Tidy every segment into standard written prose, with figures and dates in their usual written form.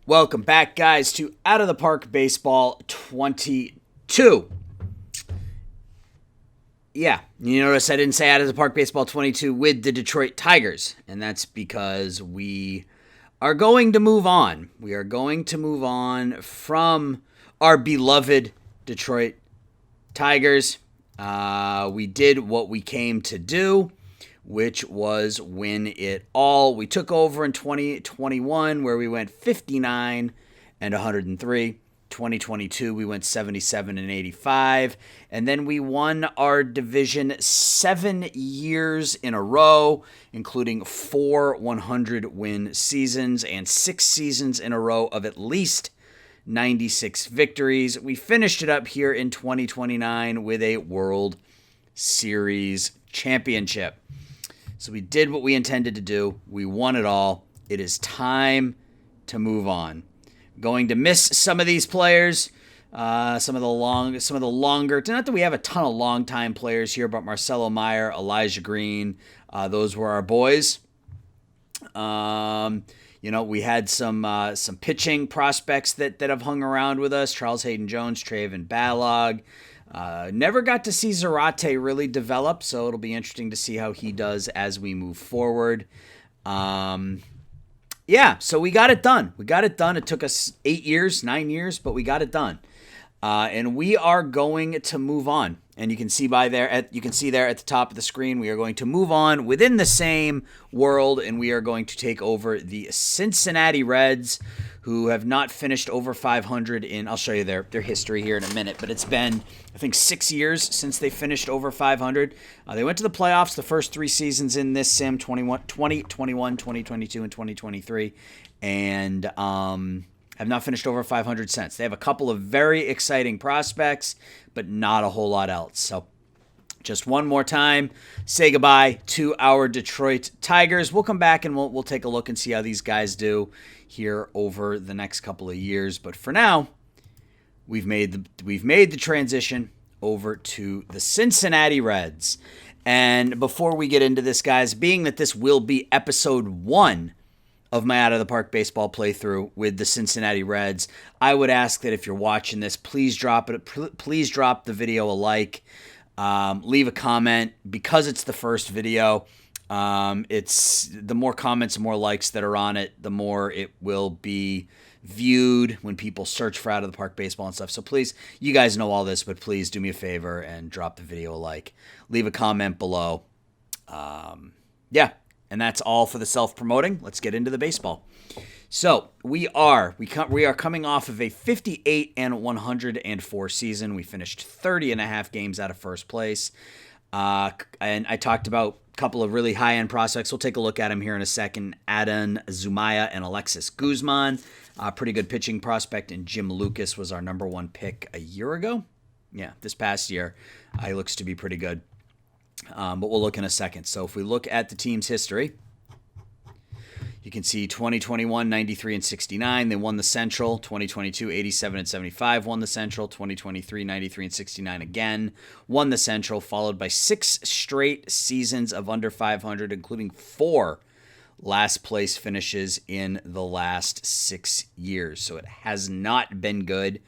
Welcome back, guys, to Out of the Park Baseball 22. Yeah, you notice I didn't say Out of the Park Baseball 22 with the Detroit Tigers, and that's because we are going to move on. We are going to move on from our beloved Detroit Tigers. We did what we came to do, which was win it all. We took over in 2021, where we went 59 and 103. 2022, we went 77 and 85. And then we won our division 7 years in a row, including 4 100-win seasons and 6 seasons in a row of at least 96 victories. We finished it up here in 2029 with a World Series championship. So we did what we intended to do. We won it all. It is time to move on. Going to miss some of these players, some of the longer. Not that we have a ton of long-time players here, but Marcelo Meyer, Elijah Green, those were our boys. We had some pitching prospects that have hung around with us. Charles Hayden Jones, Traven Balog. Never got to see Zarate really develop, so it'll be interesting to see how he does as we move forward. So we got it done. It took us 9 years, but we got it done. And we are going to move on. And you can see there at the top of the screen, we are going to move on within the same world, and we are going to take over the Cincinnati Reds, who have not finished over 500 in, I'll show you their history here in a minute, but it's been, I think, 6 years since they finished over 500. They went to the playoffs the first 3 seasons in this sim, 2021, 2022, and 2023, and have not finished over 500 since. They have a couple of very exciting prospects, but not a whole lot else. So just one more time, say goodbye to our Detroit Tigers. We'll come back and we'll take a look and see how these guys do here over the next couple of years. But for now, we've made the transition over to the Cincinnati Reds. And before we get into this, guys, being that this will be episode 1 of my Out of the Park baseball playthrough with the Cincinnati Reds, I would ask that if you're watching this, please drop the video a like, leave a comment. Because it's the first video, it's the more comments and more likes that are on it, the more it will be viewed when people search for Out of the Park baseball and stuff. So please, you guys know all this, but please do me a favor and drop the video a like, leave a comment below. And that's all for the self-promoting. Let's get into the baseball. So we are coming off of a 58 and 104 season. We finished 30 and a half games out of first place. And I talked about a couple of really high-end prospects. We'll take a look at them here in a second. Adon Zumaya and Alexis Guzman. Pretty good pitching prospect. And Jim Lucas was our number 1 pick a year ago. Yeah, this past year. He looks to be pretty good. But we'll look in a second. So if we look at the team's history, you can see 2021, 93 and 69. They won the Central. 2022, 87 and 75. Won the Central. 2023, 93 and 69 again. Won the Central, followed by 6 straight seasons of under 500, including 4 last place finishes in the last 6 years. So it has not been good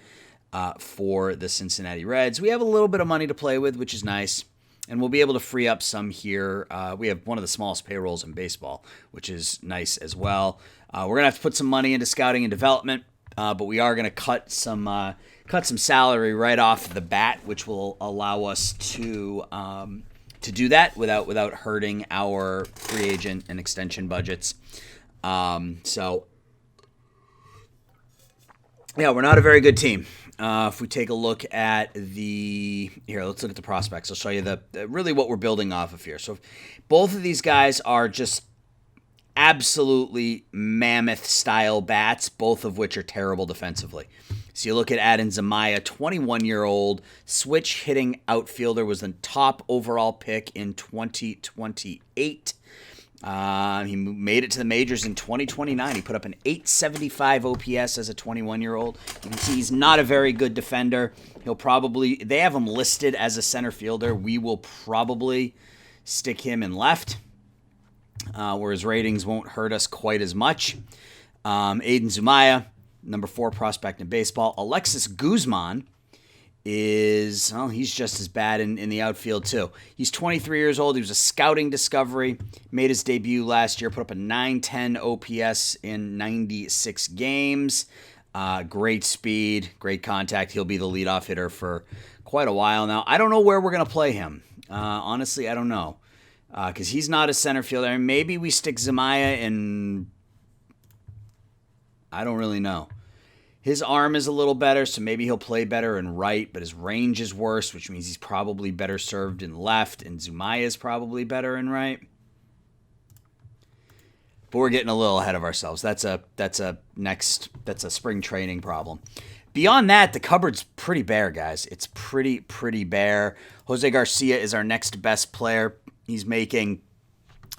for the Cincinnati Reds. We have a little bit of money to play with, which is nice. And we'll be able to free up some here. We have one of the smallest payrolls in baseball, which is nice as well. We're going to have to put some money into scouting and development, but we are going to cut some salary right off the bat, which will allow us to do that without hurting our free agent and extension budgets. So, we're not a very good team. If we take a look at let's look at the prospects. I'll show you really what we're building off of here. So both of these guys are just absolutely mammoth style bats, both of which are terrible defensively. So you look at Adon Zumaya, 21-year-old switch hitting outfielder, was the top overall pick in 2028. He made it to the majors in 2029. He put up an 875 OPS as a 21-year-old. You can see he's not a very good defender. They have him listed as a center fielder. We will probably stick him in left, where his ratings won't hurt us quite as much. Adon Zumaya, number 4 prospect in baseball. Alexis Guzman is, well, he's just as bad in the outfield too. He's 23 years old. He was a scouting discovery, made his debut last year, put up a 910 OPS in 96 games. Great speed, great contact. He'll be the leadoff hitter for quite a while now. I don't know where we're going to play him. Honestly, I don't know. Because he's not a center fielder. I mean, maybe we stick Zamaya in. I don't really know. His arm is a little better, so maybe he'll play better in right, but his range is worse, which means he's probably better served in left, and Zumaya is probably better in right. But we're getting a little ahead of ourselves. That's a spring training problem. Beyond that, the cupboard's pretty bare, guys. It's pretty bare. Jose Garcia is our next best player. He's making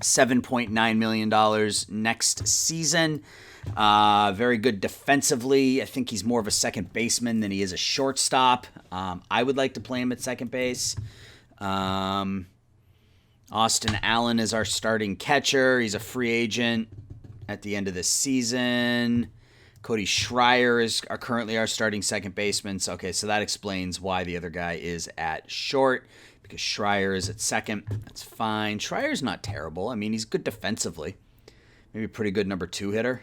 $7.9 million next season. Very good defensively. I think he's more of a second baseman than he is a shortstop. I would like to play him at second base. Austin Allen is our starting catcher. He's a free agent at the end of the season. Cody Schreier is currently our starting second baseman. So, okay, so that explains why the other guy is at short, because Schreier is at second. That's fine. Schreier's not terrible. I mean, he's good defensively. Maybe a pretty good number 2 hitter.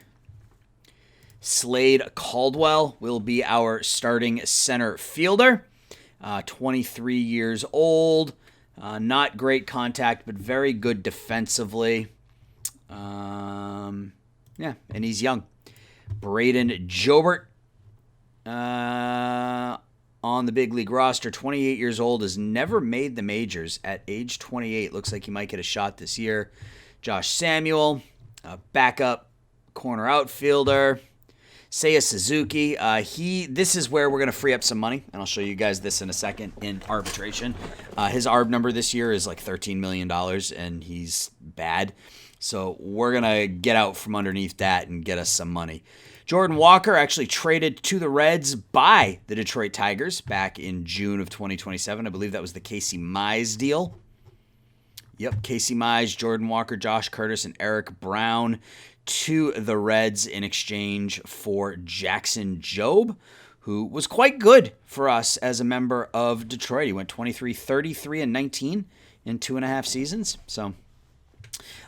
Slade Caldwell will be our starting center fielder. 23 years old. Not great contact, but very good defensively. Yeah, and he's young. Braden Jobert on the big league roster, 28 years old, has never made the majors at age 28. Looks like he might get a shot this year. Josh Samuel, backup corner outfielder. Seiya Suzuki, this is where we're going to free up some money, and I'll show you guys this in a second in arbitration. His ARB number this year is like $13 million, and he's bad. So we're going to get out from underneath that and get us some money. Jordan Walker actually traded to the Reds by the Detroit Tigers back in June of 2027. I believe that was the Casey Mize deal. Yep, Casey Mize, Jordan Walker, Josh Curtis, and Eric Brown to the Reds in exchange for Jackson Jobe, who was quite good for us as a member of Detroit. He went 23, 33, and 19 in 2.5 seasons. So,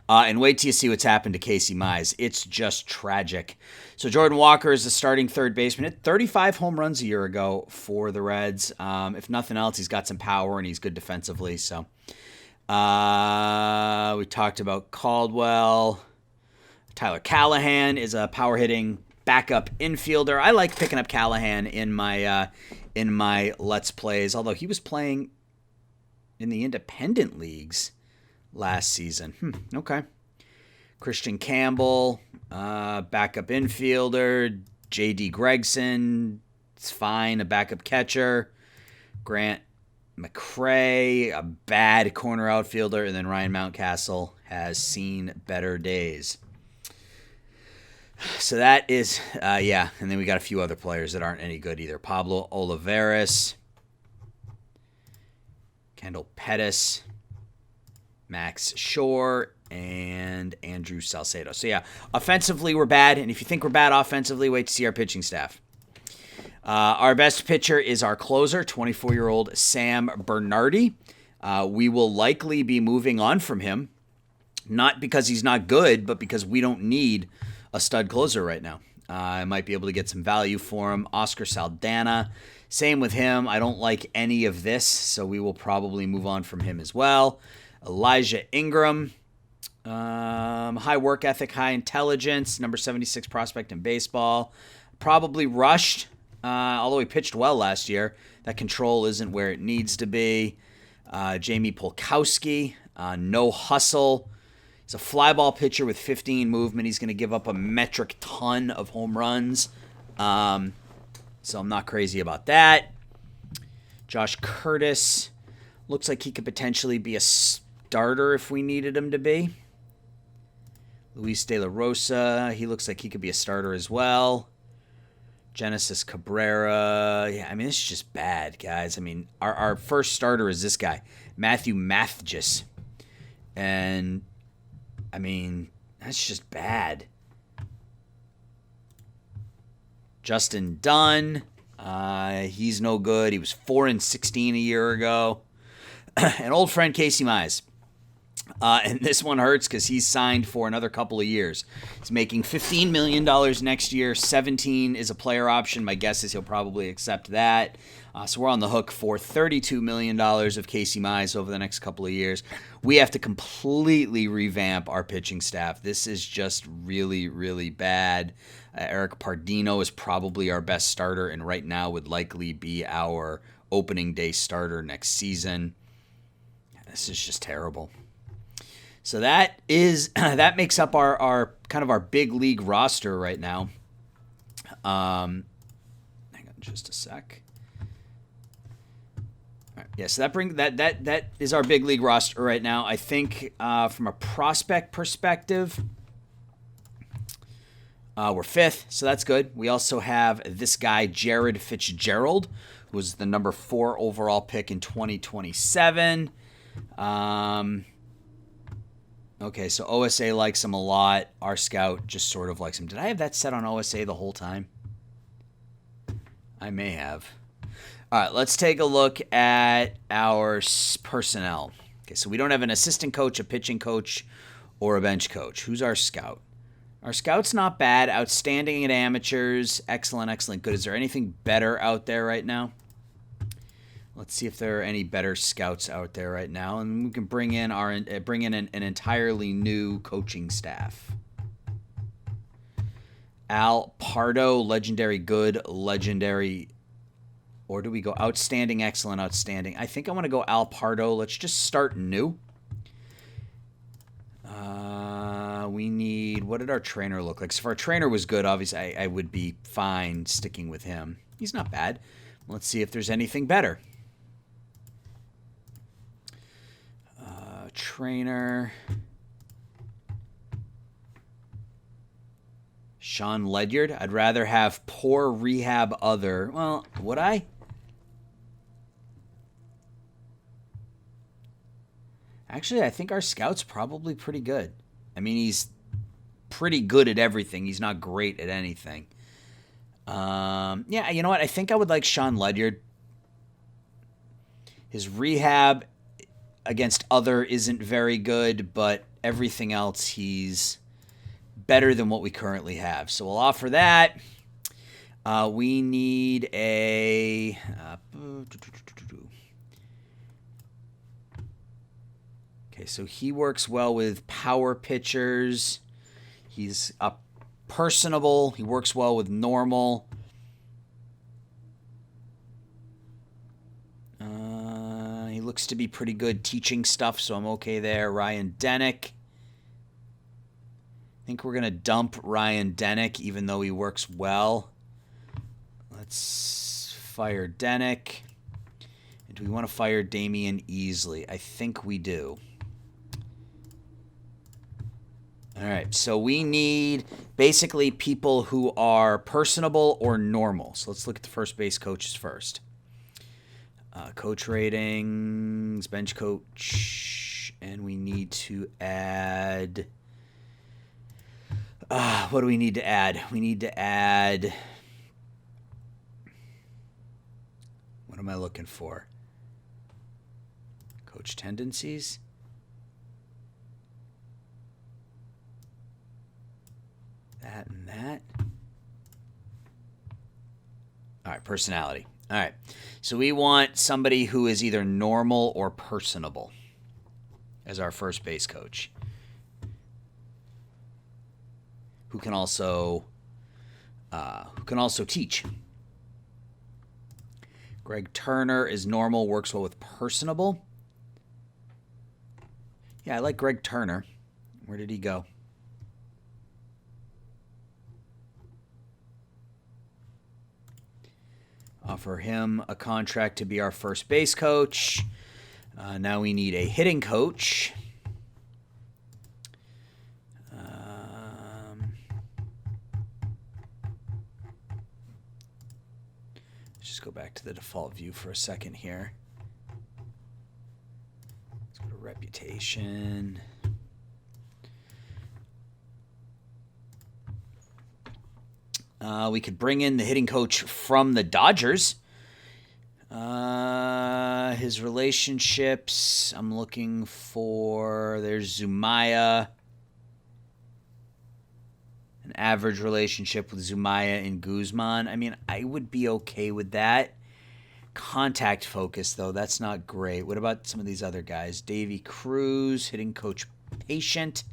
and wait till you see what's happened to Casey Mize. It's just tragic. So Jordan Walker is the starting third baseman. Hit 35 home runs a year ago for the Reds. If nothing else, he's got some power and he's good defensively. So we talked about Caldwell. Tyler Callahan is a power-hitting backup infielder. I like picking up Callahan in my Let's Plays, although he was playing in the independent leagues last season. Okay. Christian Campbell, backup infielder. J.D. Gregson, it's fine, a backup catcher. Grant McCray, a bad corner outfielder. And then Ryan Mountcastle has seen better days. So that is, yeah. And then we got a few other players that aren't any good either. Pablo Olivares, Kendall Pettis, Max Shore, and Andrew Salcedo. So, yeah, offensively, we're bad. And if you think we're bad offensively, wait to see our pitching staff. Our best pitcher is our closer, 24-year-old Sam Bernardi. We will likely be moving on from him, not because he's not good, but because we don't need a stud closer right now. I might be able to get some value for him. Oscar Saldana, same with him. I don't like any of this, so we will probably move on from him as well. Elijah Ingram, high work ethic, high intelligence, number 76 prospect in baseball. Probably rushed, although he pitched well last year. That control isn't where it needs to be. Jamie Polkowski, no hustle. He's a fly ball pitcher with 15 movement. He's going to give up a metric ton of home runs. So I'm not crazy about that. Josh Curtis looks like he could potentially be a starter if we needed him to be. Luis De La Rosa, he looks like he could be a starter as well. Genesis Cabrera. Yeah, I mean, this is just bad, guys. I mean, our first starter is this guy, Matthew Mathgis. And I mean, that's just bad. Justin Dunn, he's no good. He was 4-16 a year ago. An old friend, Casey Mize. And this one hurts because he's signed for another couple of years. He's making $15 million next year. 17 is a player option. My guess is he'll probably accept that. So we're on the hook for $32 million of Casey Mize over the next couple of years. We have to completely revamp our pitching staff. This is just really, really bad. Eric Pardino is probably our best starter, and right now would likely be our opening day starter next season. This is just terrible. So that makes up our kind of our big league roster right now. Hang on just a sec. All right, yeah, so that is our big league roster right now. I think from a prospect perspective, we're 5th, so that's good. We also have this guy, Jared Fitzgerald, who was the number 4 overall pick in 2027. Okay, so OSA likes him a lot. Our scout just sort of likes him. Did I have that set on OSA the whole time? I may have. All right, let's take a look at our personnel. Okay, so we don't have an assistant coach, a pitching coach, or a bench coach. Who's our scout? Our scout's not bad. Outstanding at amateurs. Excellent, excellent, good. Is there anything better out there right now? Let's see if there are any better scouts out there right now, and we can bring in an entirely new coaching staff. Al Pardo, legendary good, legendary, or do we go outstanding, excellent, outstanding? I think I want to go Al Pardo. Let's just start new. We need, what did our trainer look like? So if our trainer was good, obviously I would be fine sticking with him. He's not bad. Let's see if there's anything better. Trainer. Sean Ledyard. I'd rather have poor rehab other. Well, would I? Actually, I think our scout's probably pretty good. I mean, he's pretty good at everything. He's not great at anything. Yeah, you know what? I think I would like Sean Ledyard. His rehab against other isn't very good, but everything else he's better than what we currently have. So we'll offer that. We need a... okay, so he works well with power pitchers. He's personable. He works well with normal. He looks to be pretty good teaching stuff, so I'm okay there. Ryan Denick. I think we're going to dump Ryan Denick, even though he works well. Let's fire Denick. And do we want to fire Damian Easley? I think we do. All right, so we need basically people who are personable or normal. So let's look at the first base coaches first. Coach ratings, bench coach, and we need to add... what do we need to add? We need to add... what am I looking for? Coach tendencies? That and that. All right, personality. All right, so we want somebody who is either normal or personable as our first base coach, who can also teach. Greg Turner is normal, works well with personable. Yeah, I like Greg Turner. Where did he go? Offer him a contract to be our first base coach. Now we need a hitting coach. Let's just go back to the default view for a second here. Let's go to reputation. We could bring in the hitting coach from the Dodgers. His relationships, I'm looking for, there's Zumaya. An average relationship with Zumaya and Guzman. I mean, I would be okay with that. Contact focus, though, that's not great. What about some of these other guys? Davy Cruz, hitting coach patient.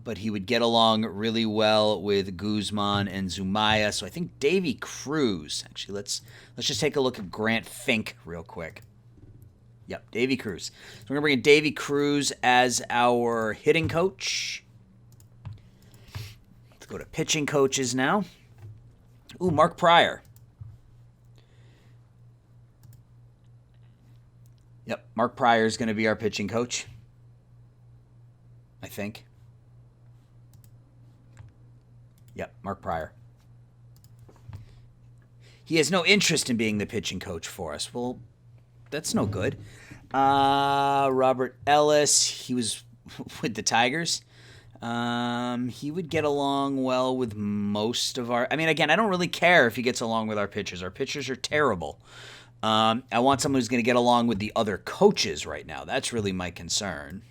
But he would get along really well with Guzman and Zumaya. So I think Davy Cruz. Actually, let's just take a look at Grant Fink real quick. Yep, Davy Cruz. So we're going to bring in Davy Cruz as our hitting coach. Let's go to pitching coaches now. Ooh, Mark Pryor. Yep, Mark Pryor is going to be our pitching coach, I think. Yep, Mark Pryor. He has no interest in being the pitching coach for us. Well, that's no good. Robert Ellis, he was with the Tigers. He would get along well with most of our... I mean, again, I don't really care if he gets along with our pitchers. Our pitchers are terrible. I want someone who's going to get along with the other coaches right now. That's really my concern.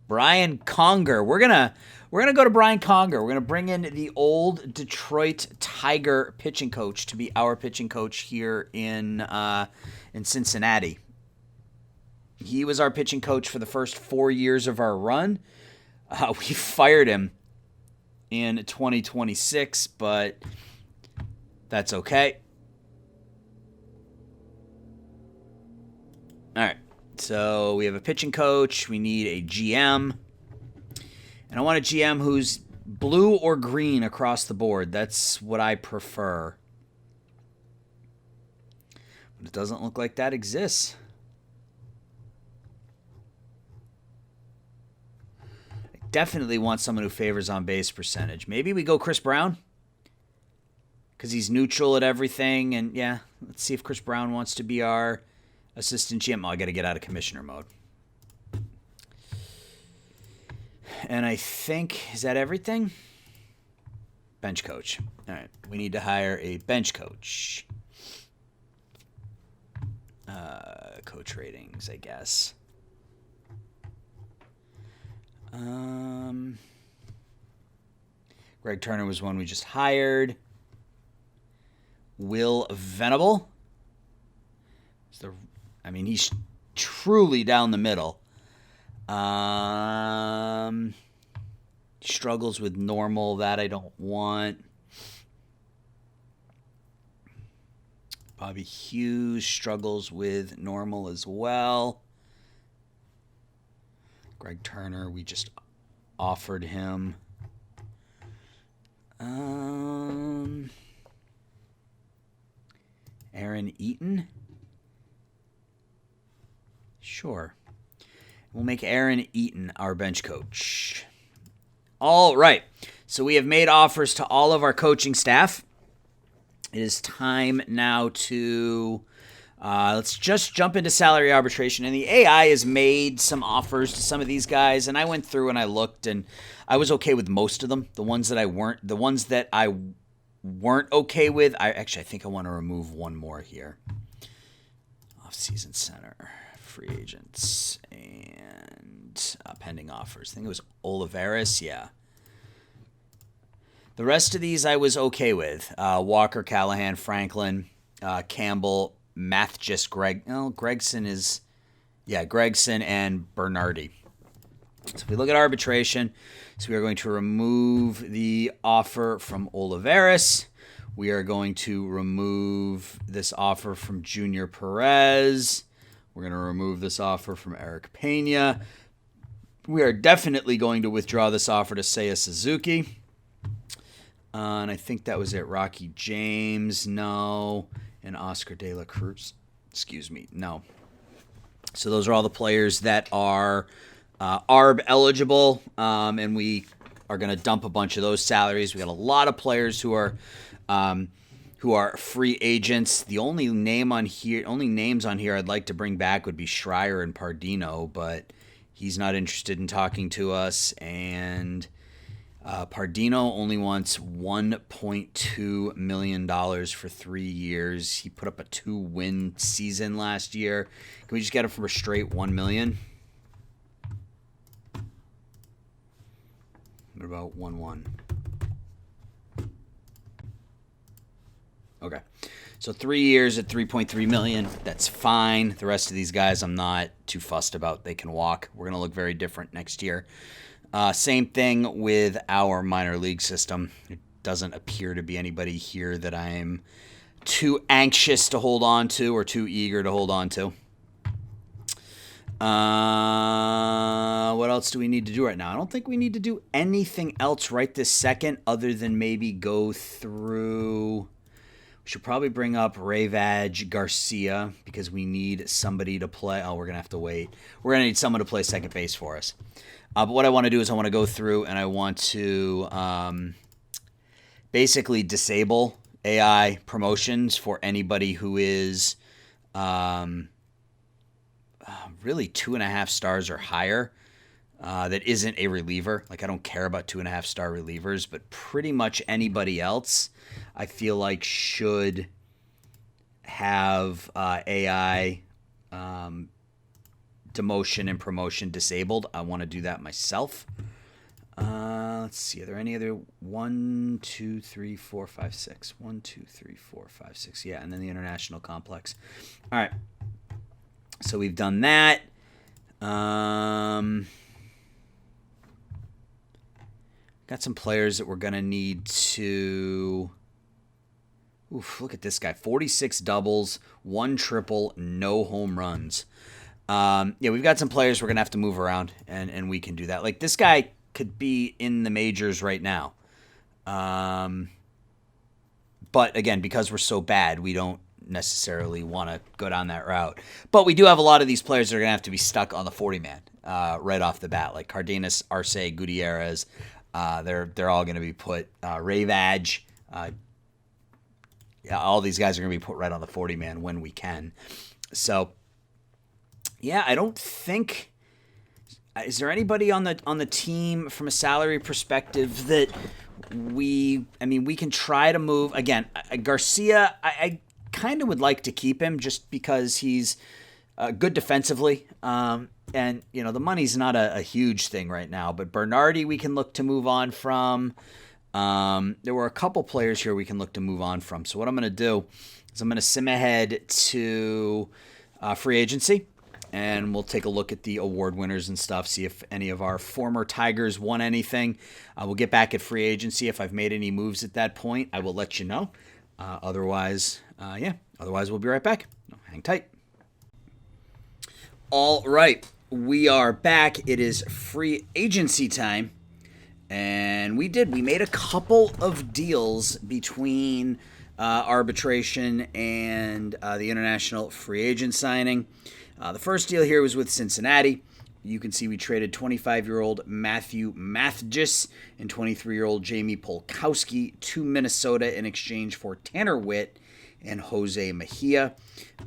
Brian Conger. We're gonna go to Brian Conger. We're gonna bring in the old Detroit Tiger pitching coach to be our pitching coach here in Cincinnati. He was our pitching coach for the first 4 years of our run. We fired him in 2026, but that's okay. All right. So we have a pitching coach. We need a GM. And I want a GM who's blue or green across the board. That's what I prefer. But it doesn't look like that exists. I definitely want someone who favors on base percentage. Maybe we go Chris Brown, because he's neutral at everything. And yeah, let's see if Chris Brown wants to be our assistant GM. Oh, I got to get out of commissioner mode. And I think, is that everything? Bench coach. All right. We need to hire a bench coach. Coach ratings, I guess. Greg Turner was one we just hired. Will Venable. He's truly down the middle. Struggles with normal. That I don't want. Bobby Hughes struggles with normal as well. Greg Turner, we just offered him. Aaron Eaton. Sure. We'll make Aaron Eaton our bench coach. All right. So we have made offers to all of our coaching staff. It is time now to... let's just jump into salary arbitration. And the AI has made some offers to some of these guys. And I went through and I looked, and I was okay with most of them. The ones that I weren't okay with, I think I want to remove one more here. Off-season center, free agents, and pending offers. I think it was Olivares, yeah. The rest of these I was okay with. Walker, Callahan, Franklin, Campbell, Gregson and Bernardi. So if we look at arbitration, so we are going to remove the offer from Olivares. We are going to remove this offer from Junior Perez. We're going to remove this offer from Eric Pena. We are definitely going to withdraw this offer to Seiya Suzuki. And I think that was it. Rocky James, no. And Oscar De La Cruz. Excuse me, no. So those are all the players that are ARB eligible, and we are going to dump a bunch of those salaries. We got a lot of players who are free agents. The only names on here I'd like to bring back would be Schreier and Pardino, but He's not interested in talking to us. And Pardino only wants $1.2 million for 3 years. He put up a 2-win season last year. Can we just get him for a straight $1 million? What about 1-1? Okay. So 3 years at $3.3 million. That's fine. The rest of these guys I'm not too fussed about. They can walk. We're going to look very different next year. Same thing with our minor league system. It doesn't appear to be anybody here that I'm too anxious to hold on to or too eager to hold on to. What else do we need to do right now? I don't think we need to do anything else right this second other than maybe go through... We should probably bring up Rayvaj Garcia because we need somebody to play. Oh, we're going to have to wait. We're going to need someone to play second base for us. But what I want to do is I want to go through and I want to basically disable AI promotions for anybody who is really 2.5 stars or higher that isn't a reliever. Like, I don't care about 2.5 star relievers, but pretty much anybody else I feel like should have AI demotion and promotion disabled. I want to do that myself. Let's see. Are there any other 1, 2, 3, 4, 5, 6? 1, 2, 3, 4, 5, 6. Yeah, and then the international complex. All right. So we've done that. Got some players that we're going to need to... Oof, look at this guy. 46 doubles, 1 triple, no home runs. Yeah, we've got some players we're going to have to move around, and we can do that. Like, this guy could be in the majors right now. But, again, because we're so bad, we don't necessarily want to go down that route. But we do have a lot of these players that are going to have to be stuck on the 40-man right off the bat, like Cardenas, Arce, Gutierrez. They're all going to be put. Rayvaj. Yeah, all these guys are going to be put right on the 40-man when we can. So, yeah, I don't think... Is there anybody on the team from a salary perspective that we can try to move? Again, Garcia, I kind of would like to keep him just because he's good defensively. And, the money's not a huge thing right now. But Bernardi we can look to move on from. There were a couple players here we can look to move on from. So what I'm going to do is I'm going to sim ahead to free agency. And we'll take a look at the award winners and stuff, see if any of our former Tigers won anything. We'll get back at free agency. If I've made any moves at that point, I will let you know. Otherwise, we'll be right back. Hang tight. All right, we are back. It is free agency time. And we made a couple of deals between arbitration and the international free agent signing. The first deal here was with Cincinnati. You can see we traded 25-year-old Matthew Mathgis and 23-year-old Jamie Polkowski to Minnesota in exchange for Tanner Witt and Jose Mejia.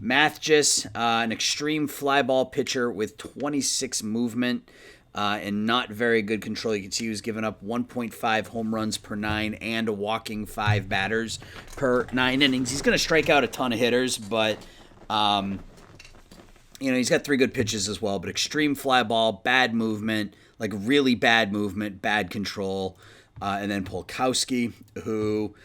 Mathgis, an extreme fly ball pitcher with 26 movement and not very good control. You can see he was giving up 1.5 home runs per 9 and a walking 5 batters per 9 innings. He's going to strike out a ton of hitters, but... he's got 3 good pitches as well, but extreme fly ball, bad movement, like really bad movement, bad control. And then Polkowski, who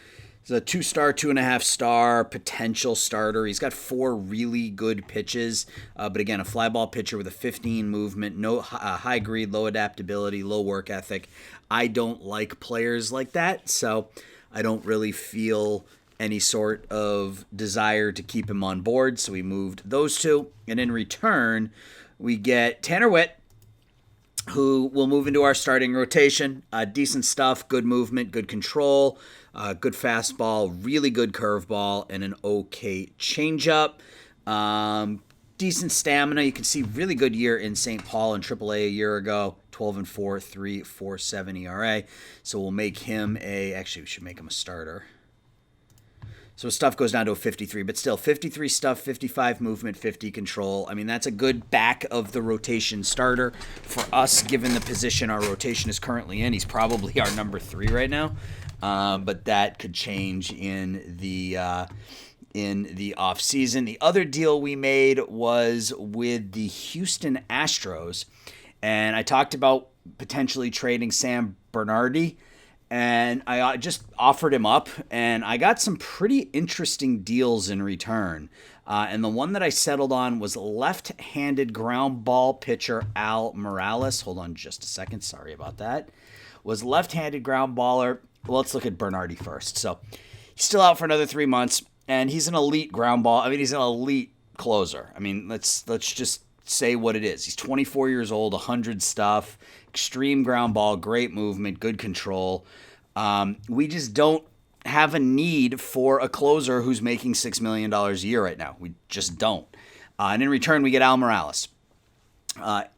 is a 2-star, 2.5-star potential starter. He's got 4 really good pitches, but again, a fly ball pitcher with a 15 movement, no high greed, low adaptability, low work ethic. I don't like players like that, so I don't really feel any sort of desire to keep him on board, so we moved those 2. And in return, we get Tanner Witt, who will move into our starting rotation. Decent stuff, good movement, good control, good fastball, really good curveball, and an okay changeup. Decent stamina. You can see really good year in St. Paul in AAA a year ago. 12-4, 3.47 ERA. So we'll make him actually we should make him a starter. So stuff goes down to a 53, but still 53 stuff, 55 movement, 50 control. I mean, that's a good back of the rotation starter for us, given the position our rotation is currently in. He's probably our number 3 right now, but that could change in the off season. The other deal we made was with the Houston Astros, and I talked about potentially trading Sam Bernardi. And I just offered him up, and I got some pretty interesting deals in return. And the one that I settled on was left-handed ground ball pitcher Al Morales. Hold on just a second. Sorry about that. Was left-handed ground baller. Well, let's look at Bernardi first. So he's still out for another 3 months, and he's an elite ground ball. I mean, he's an elite closer. I mean, let's just say what it is. He's 24 years old, 100 stuff, extreme ground ball, great movement, good control. We just don't have a need for a closer who's making $6 million a year right now. We just don't. And in return, we get Al Morales.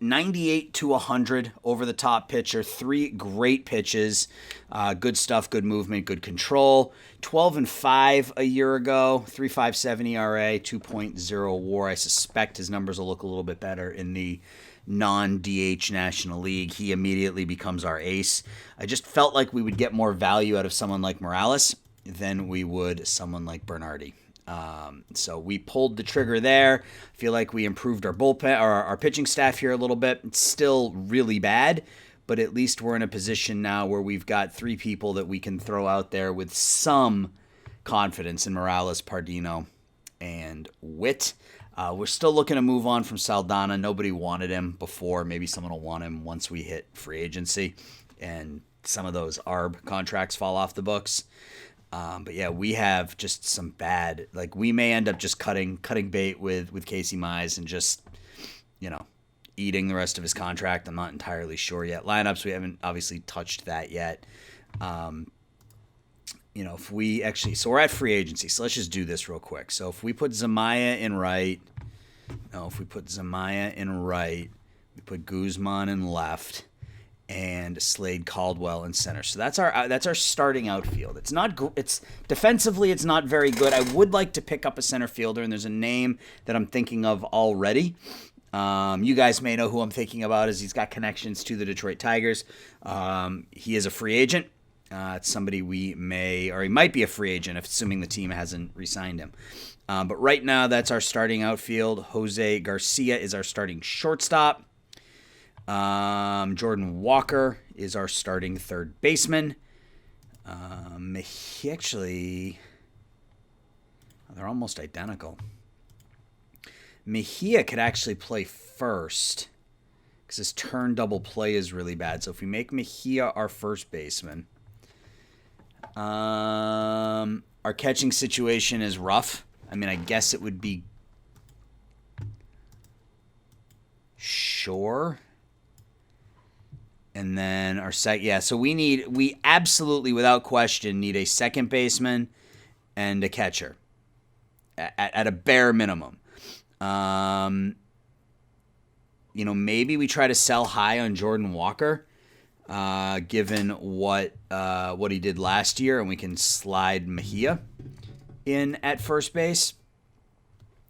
98 to 100 over the top pitcher, 3 great pitches, good stuff, good movement, good control. 12-5 a year ago, 3.57 ERA, 2.0 WAR. I suspect his numbers will look a little bit better in the non-DH National League. He immediately becomes our ace. I just felt like we would get more value out of someone like Morales than we would someone like Bernardi. So we pulled the trigger there. I feel like we improved our bullpen or our pitching staff here a little bit. It's still really bad, but at least we're in a position now where we've got 3 people that we can throw out there with some confidence in Morales, Pardino, and Witt. We're still looking to move on from Saldana. Nobody wanted him before. Maybe someone will want him once we hit free agency and some of those ARB contracts fall off the books. But yeah, we have just some bad, like we may end up just cutting bait with Casey Mize and just, eating the rest of his contract. I'm not entirely sure yet. Lineups, we haven't obviously touched that yet. If we actually, so we're at free agency, so let's just do this real quick. So if we put Zamaya in right, we put Guzman in left, and Slade Caldwell in center. So that's our starting outfield. It's defensively, it's not very good. I would like to pick up a center fielder, and there's a name that I'm thinking of already. You guys may know who I'm thinking about, as he's got connections to the Detroit Tigers. He is a free agent. It's somebody he might be a free agent, assuming the team hasn't re-signed him. But right now, that's our starting outfield. Jose Garcia is our starting shortstop. Jordan Walker is our starting third baseman. They're almost identical. Mejia could actually play first because his turn double play is really bad. So if we make Mejia our first baseman, our catching situation is rough. I mean, I guess it would be Shore. And then so we absolutely, without question, need a second baseman and a catcher at a bare minimum. Maybe we try to sell high on Jordan Walker, given what he did last year, and we can slide Mejia in at first base.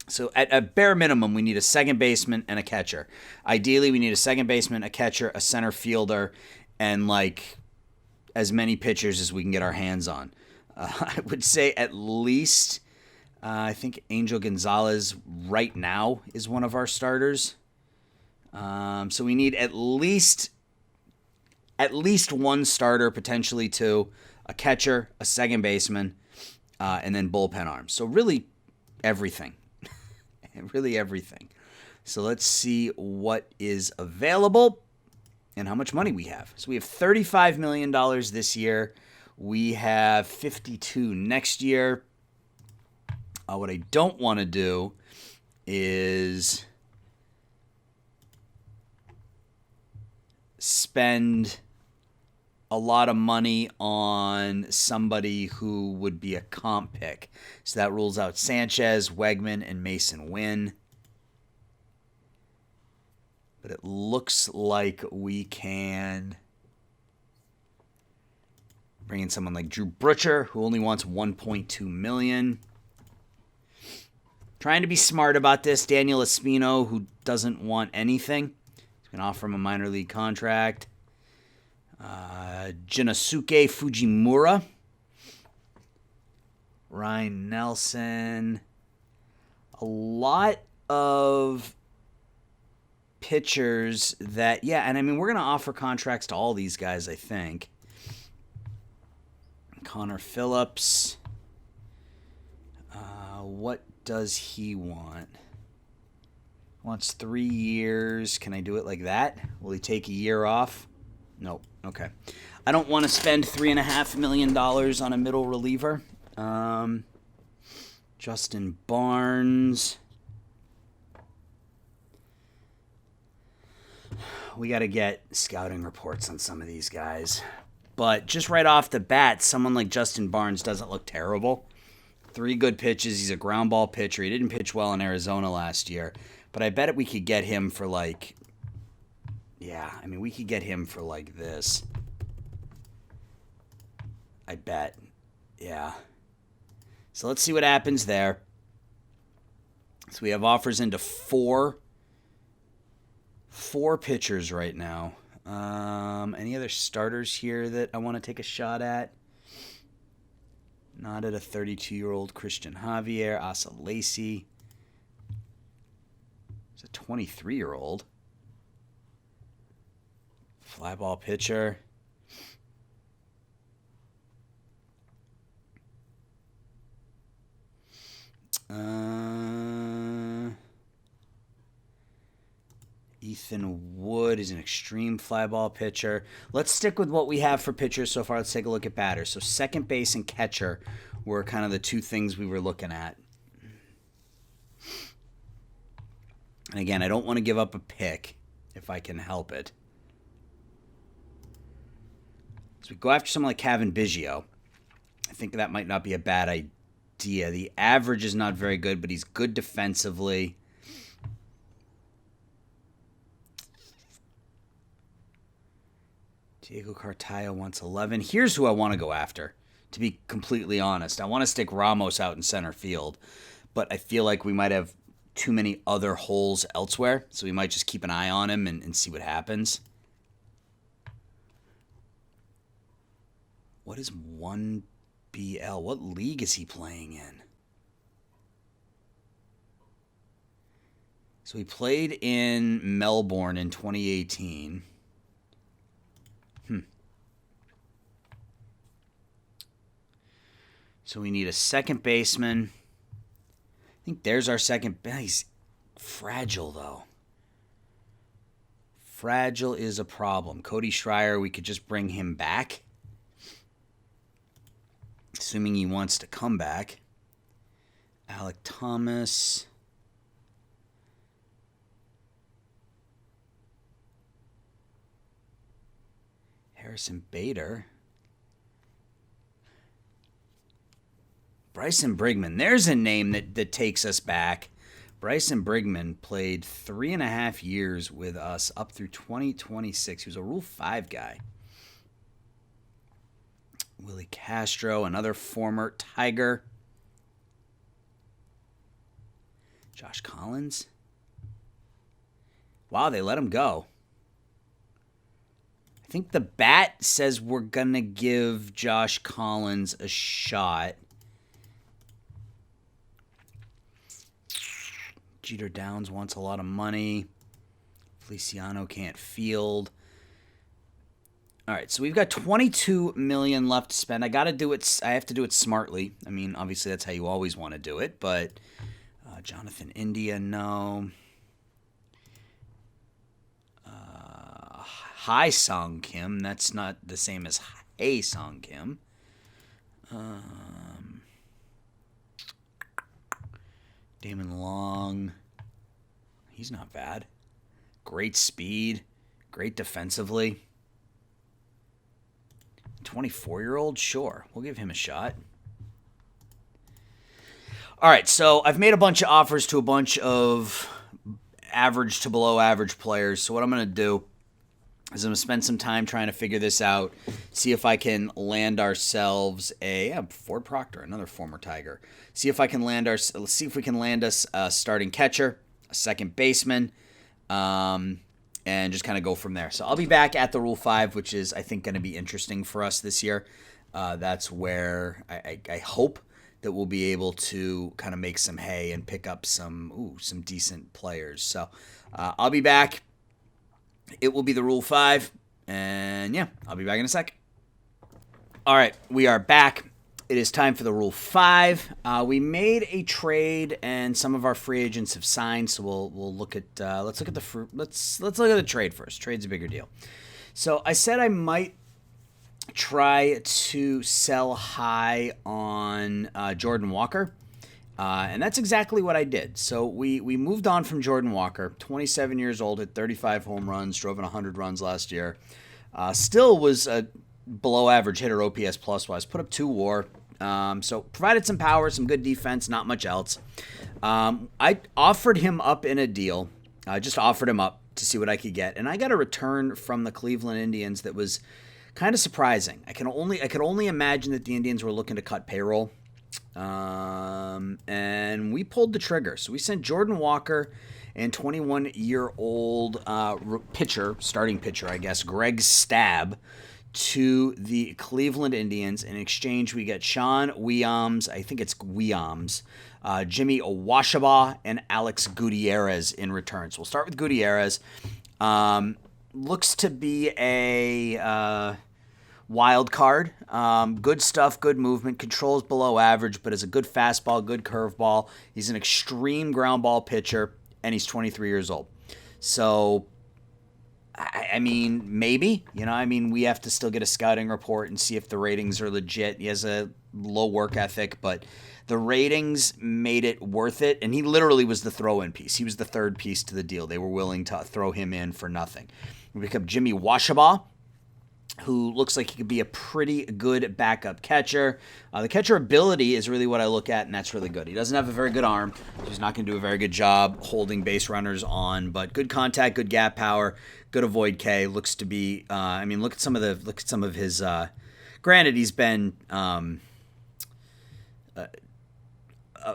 So at a bare minimum, we need a second baseman and a catcher. Ideally, we need a second baseman, a catcher, a center fielder, and as many pitchers as we can get our hands on. I would say at least, I think Angel Gonzalez right now is one of our starters. So we need at least one starter, potentially 2, a catcher, a second baseman, and then bullpen arms. So really everything. Really everything. So let's see what is available and how much money we have. So we have $35 million this year. We have 52 next year. What I don't want to do is spend a lot of money on somebody who would be a comp pick. So that rules out Sanchez, Wegman, and Mason Wynn. But it looks like we can Bring in someone like Drew Butcher, who only wants $1.2 million. Trying to be smart about this. Daniel Espino, who doesn't want anything. He's going to offer him a minor league contract. Jinosuke Fujimura. Ryan Nelson. A lot of pitchers that, and I mean, we're going to offer contracts to all these guys, I think. Connor Phillips. What does he want? Wants 3 years. Can I do it like that? Will he take a year off? Nope. Okay. I don't want to spend $3.5 million on a middle reliever. Justin Barnes. We got to get scouting reports on some of these guys. But just right off the bat, someone like Justin Barnes doesn't look terrible. 3 good pitches. He's a ground ball pitcher. He didn't pitch well in Arizona last year. But I bet we could get him for we could get him for like this. I bet. Yeah. So let's see what happens there. So we have offers into four pitchers right now. Any other starters here that I want to take a shot at? Not at a 32-year-old Christian Javier. Asa Lacy. He's a 23-year-old. Fly ball pitcher. Ethan Wood is an extreme fly ball pitcher. Let's stick with what we have for pitchers so far. Let's take a look at batters. So second base and catcher were kind of the two things we were looking at. And again, I don't want to give up a pick if I can help it. So we go after someone like Kevin Biggio. I think that might not be a bad idea. The average is not very good, but he's good defensively. Diego Cartaya wants 11. Here's who I want to go after, to be completely honest. I want to stick Ramos out in center field, but I feel like we might have too many other holes elsewhere, so we might just keep an eye on him and see what happens. What is 1BL? What league is he playing in? So he played in Melbourne in 2018. So we need a second baseman. I think there's our second. He's fragile, though. Fragile is a problem. Cody Schreier, we could just bring him back. Assuming he wants to come back. Alec Thomas. Harrison Bader. Bryson Brigman. There's a name that takes us back. Bryson Brigman played 3.5 years with us up through 2026. He was a Rule 5 guy. Willie Castro, another former Tiger. Josh Collins. Wow, they let him go. I think the bat says we're going to give Josh Collins a shot. Jeter Downs wants a lot of money. Feliciano can't field. All right, so we've got $22 million left to spend. I got to do it. I have to do it smartly. I mean, obviously that's how you always want to do it. But Jonathan India, no. Hai Song Kim. That's not the same as Hae Song Kim. Damon Long. He's not bad. Great speed. Great defensively. 24-year-old? Sure. We'll give him a shot. All right, so I've made a bunch of offers to a bunch of average to below average players. So what I'm going to do I'm going to spend some time trying to figure this out, see if I can land ourselves Ford Proctor, another former Tiger. See if we can land us a starting catcher, a second baseman, and just kind of go from there. So I'll be back at the Rule 5, which is, I think, going to be interesting for us this year. That's where I hope that we'll be able to kind of make some hay and pick up some decent players. So I'll be back. It will be the Rule 5, and yeah, I'll be back in a sec. All right, we are back. It is time for the Rule 5. We made a trade, and some of our free agents have signed. So we'll look at let's look at the trade first. Trade's a bigger deal. So I said I might try to sell high on Jordan Walker. And that's exactly what I did. So we moved on from Jordan Walker, 27 years old, hit 35 home runs, drove in 100 runs last year. Still was a below average hitter OPS plus wise, put up 2 WAR. So provided some power, some good defense, not much else. I offered him up in a deal. I just offered him up to see what I could get. And I got a return from the Cleveland Indians that was kind of surprising. I could only imagine that the Indians were looking to cut payroll. And we pulled the trigger. So we sent Jordan Walker and 21-year-old starting pitcher, I guess, Greg Stab, to the Cleveland Indians. In exchange, we get Sean Weems, I think it's Weems, Jimmy Owashaba, and Alex Gutierrez in return. So we'll start with Gutierrez. Looks to be a wild card. Good stuff, good movement, controls below average, but is a good fastball, good curveball. He's an extreme ground ball pitcher, and he's 23 years old. So, I mean, maybe. We have to still get a scouting report and see if the ratings are legit. He has a low work ethic, but the ratings made it worth it, and he literally was the throw-in piece. He was the third piece to the deal. They were willing to throw him in for nothing. We pick up Jimmy Washaba, who looks like he could be a pretty good backup catcher. The catcher ability is really what I look at, and that's really good. He doesn't have a very good arm, so he's not going to do a very good job holding base runners on, but good contact, good gap power, good avoid K. Looks to be. Look at some of his. Granted, he's been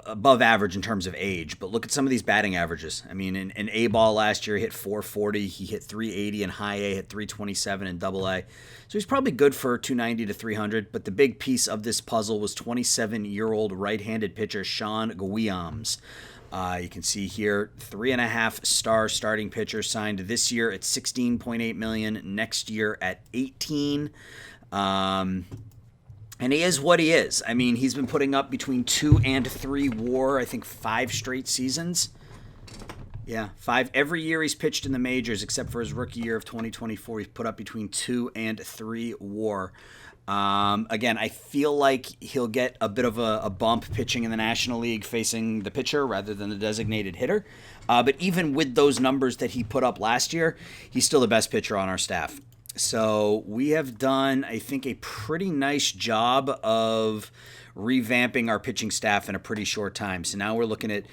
above average in terms of age, but look at some of these batting averages. In A-ball last year, he hit 440. He hit 380 in high A, hit 327 in double A. So he's probably good for 290 to 300, but the big piece of this puzzle was 27-year-old right-handed pitcher Sean Weems. You can see here, 3.5-star starting pitcher signed this year at $16.8 million, next year at $18 million. And he is what he is. He's been putting up between 2 and 3 WAR, I think 5 straight seasons. Yeah, 5. Every year he's pitched in the majors, except for his rookie year of 2024. He's put up between 2 and 3 WAR. Again, I feel like he'll get a bit of a bump pitching in the National League facing the pitcher rather than the designated hitter. But even with those numbers that he put up last year, he's still the best pitcher on our staff. So we have done, I think, a pretty nice job of revamping our pitching staff in a pretty short time. So now we're looking at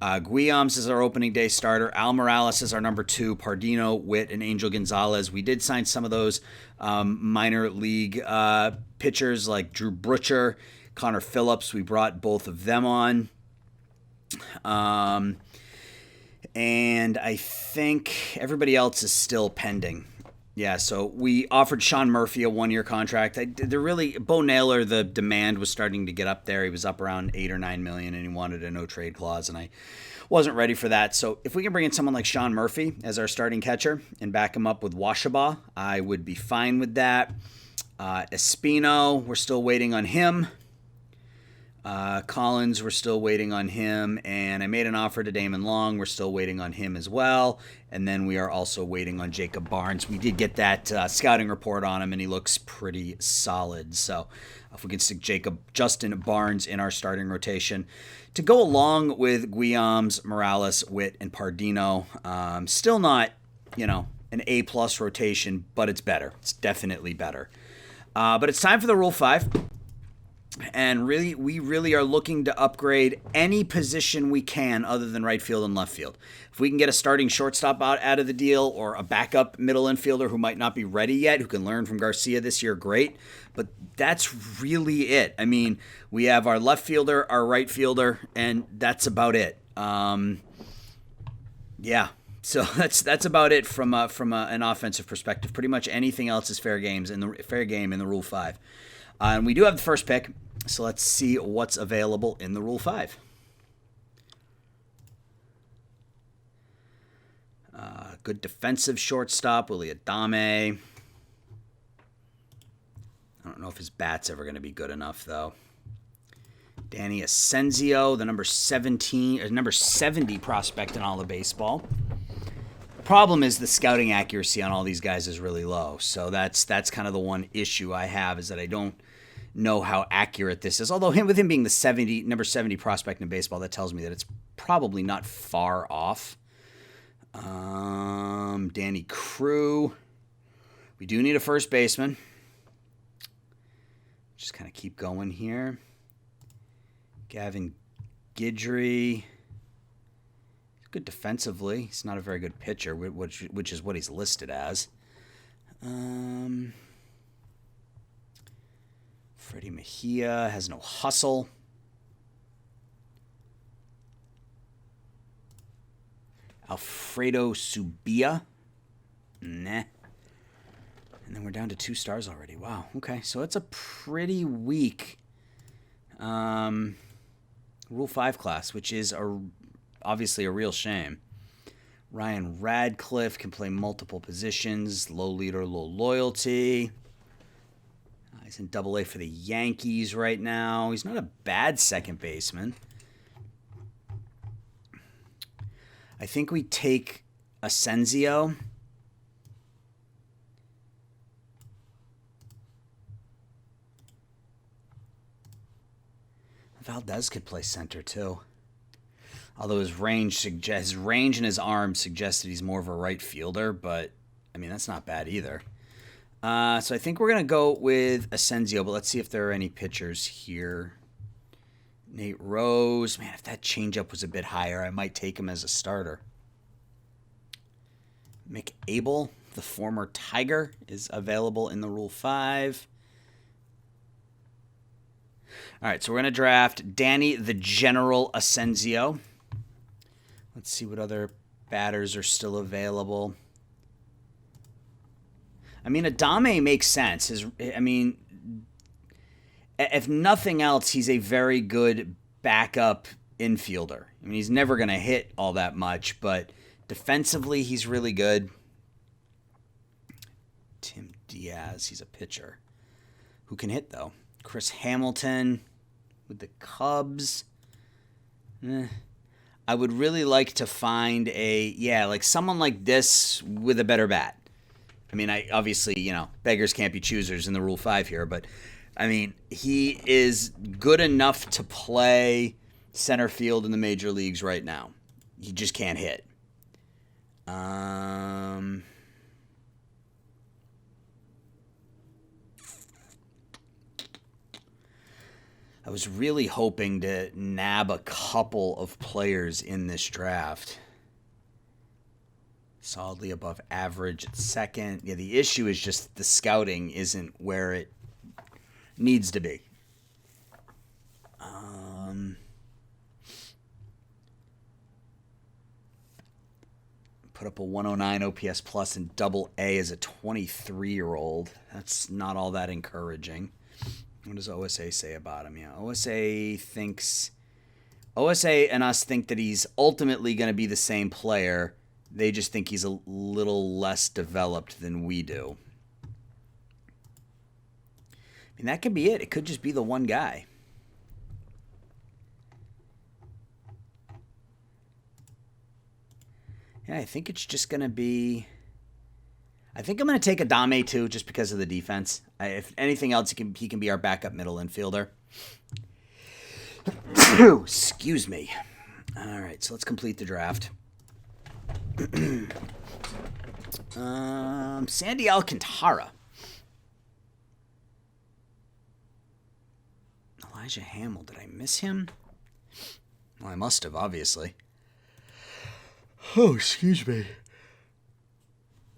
Guillaumes as our opening day starter, Al Morales as our number 2, Pardino, Witt, and Angel Gonzalez. We did sign some of those minor league pitchers like Drew Butcher, Connor Phillips. We brought both of them on. And I think everybody else is still pending. Yeah, so we offered Sean Murphy a 1-year contract. Bo Naylor, the demand was starting to get up there. He was up around $8 or $9 million, and he wanted a no-trade clause, and I wasn't ready for that. So if we can bring in someone like Sean Murphy as our starting catcher and back him up with Washaba, I would be fine with that. Espino, we're still waiting on him. Collins, we're still waiting on him, and I made an offer to Damon Long. We're still waiting on him as well, and then we are also waiting on Jacob Barnes. We did get that scouting report on him, and he looks pretty solid. So if we can stick Justin Barnes in our starting rotation to go along with Guillaumes, Morales, Witt, and Pardino, still not, an A-plus rotation, but it's better. It's definitely better. But it's time for the Rule 5. And we really are looking to upgrade any position we can other than right field and left field. If we can get a starting shortstop out of the deal, or a backup middle infielder who might not be ready yet, who can learn from Garcia this year, great. But that's really it. I mean, we have our left fielder, our right fielder, and that's about it. Yeah. So that's about it from an offensive perspective. Pretty much anything else is fair game in the Rule 5. And we do have the first pick, so let's see what's available in the Rule 5. Good defensive shortstop, Willie Adame. I don't know if his bat's ever going to be good enough, though. Danny Asensio, the number 70 prospect in all of baseball. The problem is the scouting accuracy on all these guys is really low, so that's kind of the one issue I have, is that I don't know how accurate this is. Although with him being the number 70 prospect in baseball, that tells me that it's probably not far off. Danny Crew. We do need a first baseman. Just kind of keep going here. Gavin Guidry. Good defensively. He's not a very good pitcher, which is what he's listed as. Freddie Mejia has no hustle. Alfredo Subia. Nah. And then we're down to 2 stars already. Wow. Okay. So it's a pretty weak Rule 5 class, which is obviously a real shame. Ryan Radcliffe can play multiple positions. Low leader, low loyalty. He's in Double-A for the Yankees right now. He's not a bad second baseman. I think we take Asensio. Valdez could play center too. Although his range and his arm suggest that he's more of a right fielder, but I mean that's not bad either. So I think we're gonna go with Asensio, but let's see if there are any pitchers here. Nate Rose, man, if that changeup was a bit higher, I might take him as a starter. Mick Abel, the former Tiger, is available in the Rule 5. All right, so we're going to draft Danny the General Asensio. Let's see what other batters are still available. I mean, Adame makes sense. If nothing else, he's a very good backup infielder. I mean, he's never going to hit all that much, but defensively, he's really good. Tim Diaz, he's a pitcher. Who can hit, though? Chris Hamilton with the Cubs. I would really like to find someone like this with a better bat. I mean, obviously, beggars can't be choosers in the Rule 5 here, but I mean, he is good enough to play center field in the major leagues right now. He just can't hit. I was really hoping to nab a couple of players in this draft. Solidly above average at second. Yeah, the issue is just the scouting isn't where it needs to be. Put up a 109 OPS plus in Double-A as a 23-year-old. That's not all that encouraging. What does OSA say about him? Yeah, OSA and us think that he's ultimately going to be the same player. They just think he's a little less developed than we do. I mean, that could be it. It could just be the one guy. Yeah, I think it's just going to be... I think I'm going to take Adame, too, just because of the defense. If anything else, he can be our backup middle infielder. Excuse me. All right, so let's complete the draft. Sandy Alcantara. Elijah Hamill, did I miss him? Well, I must have, obviously. Oh, excuse me.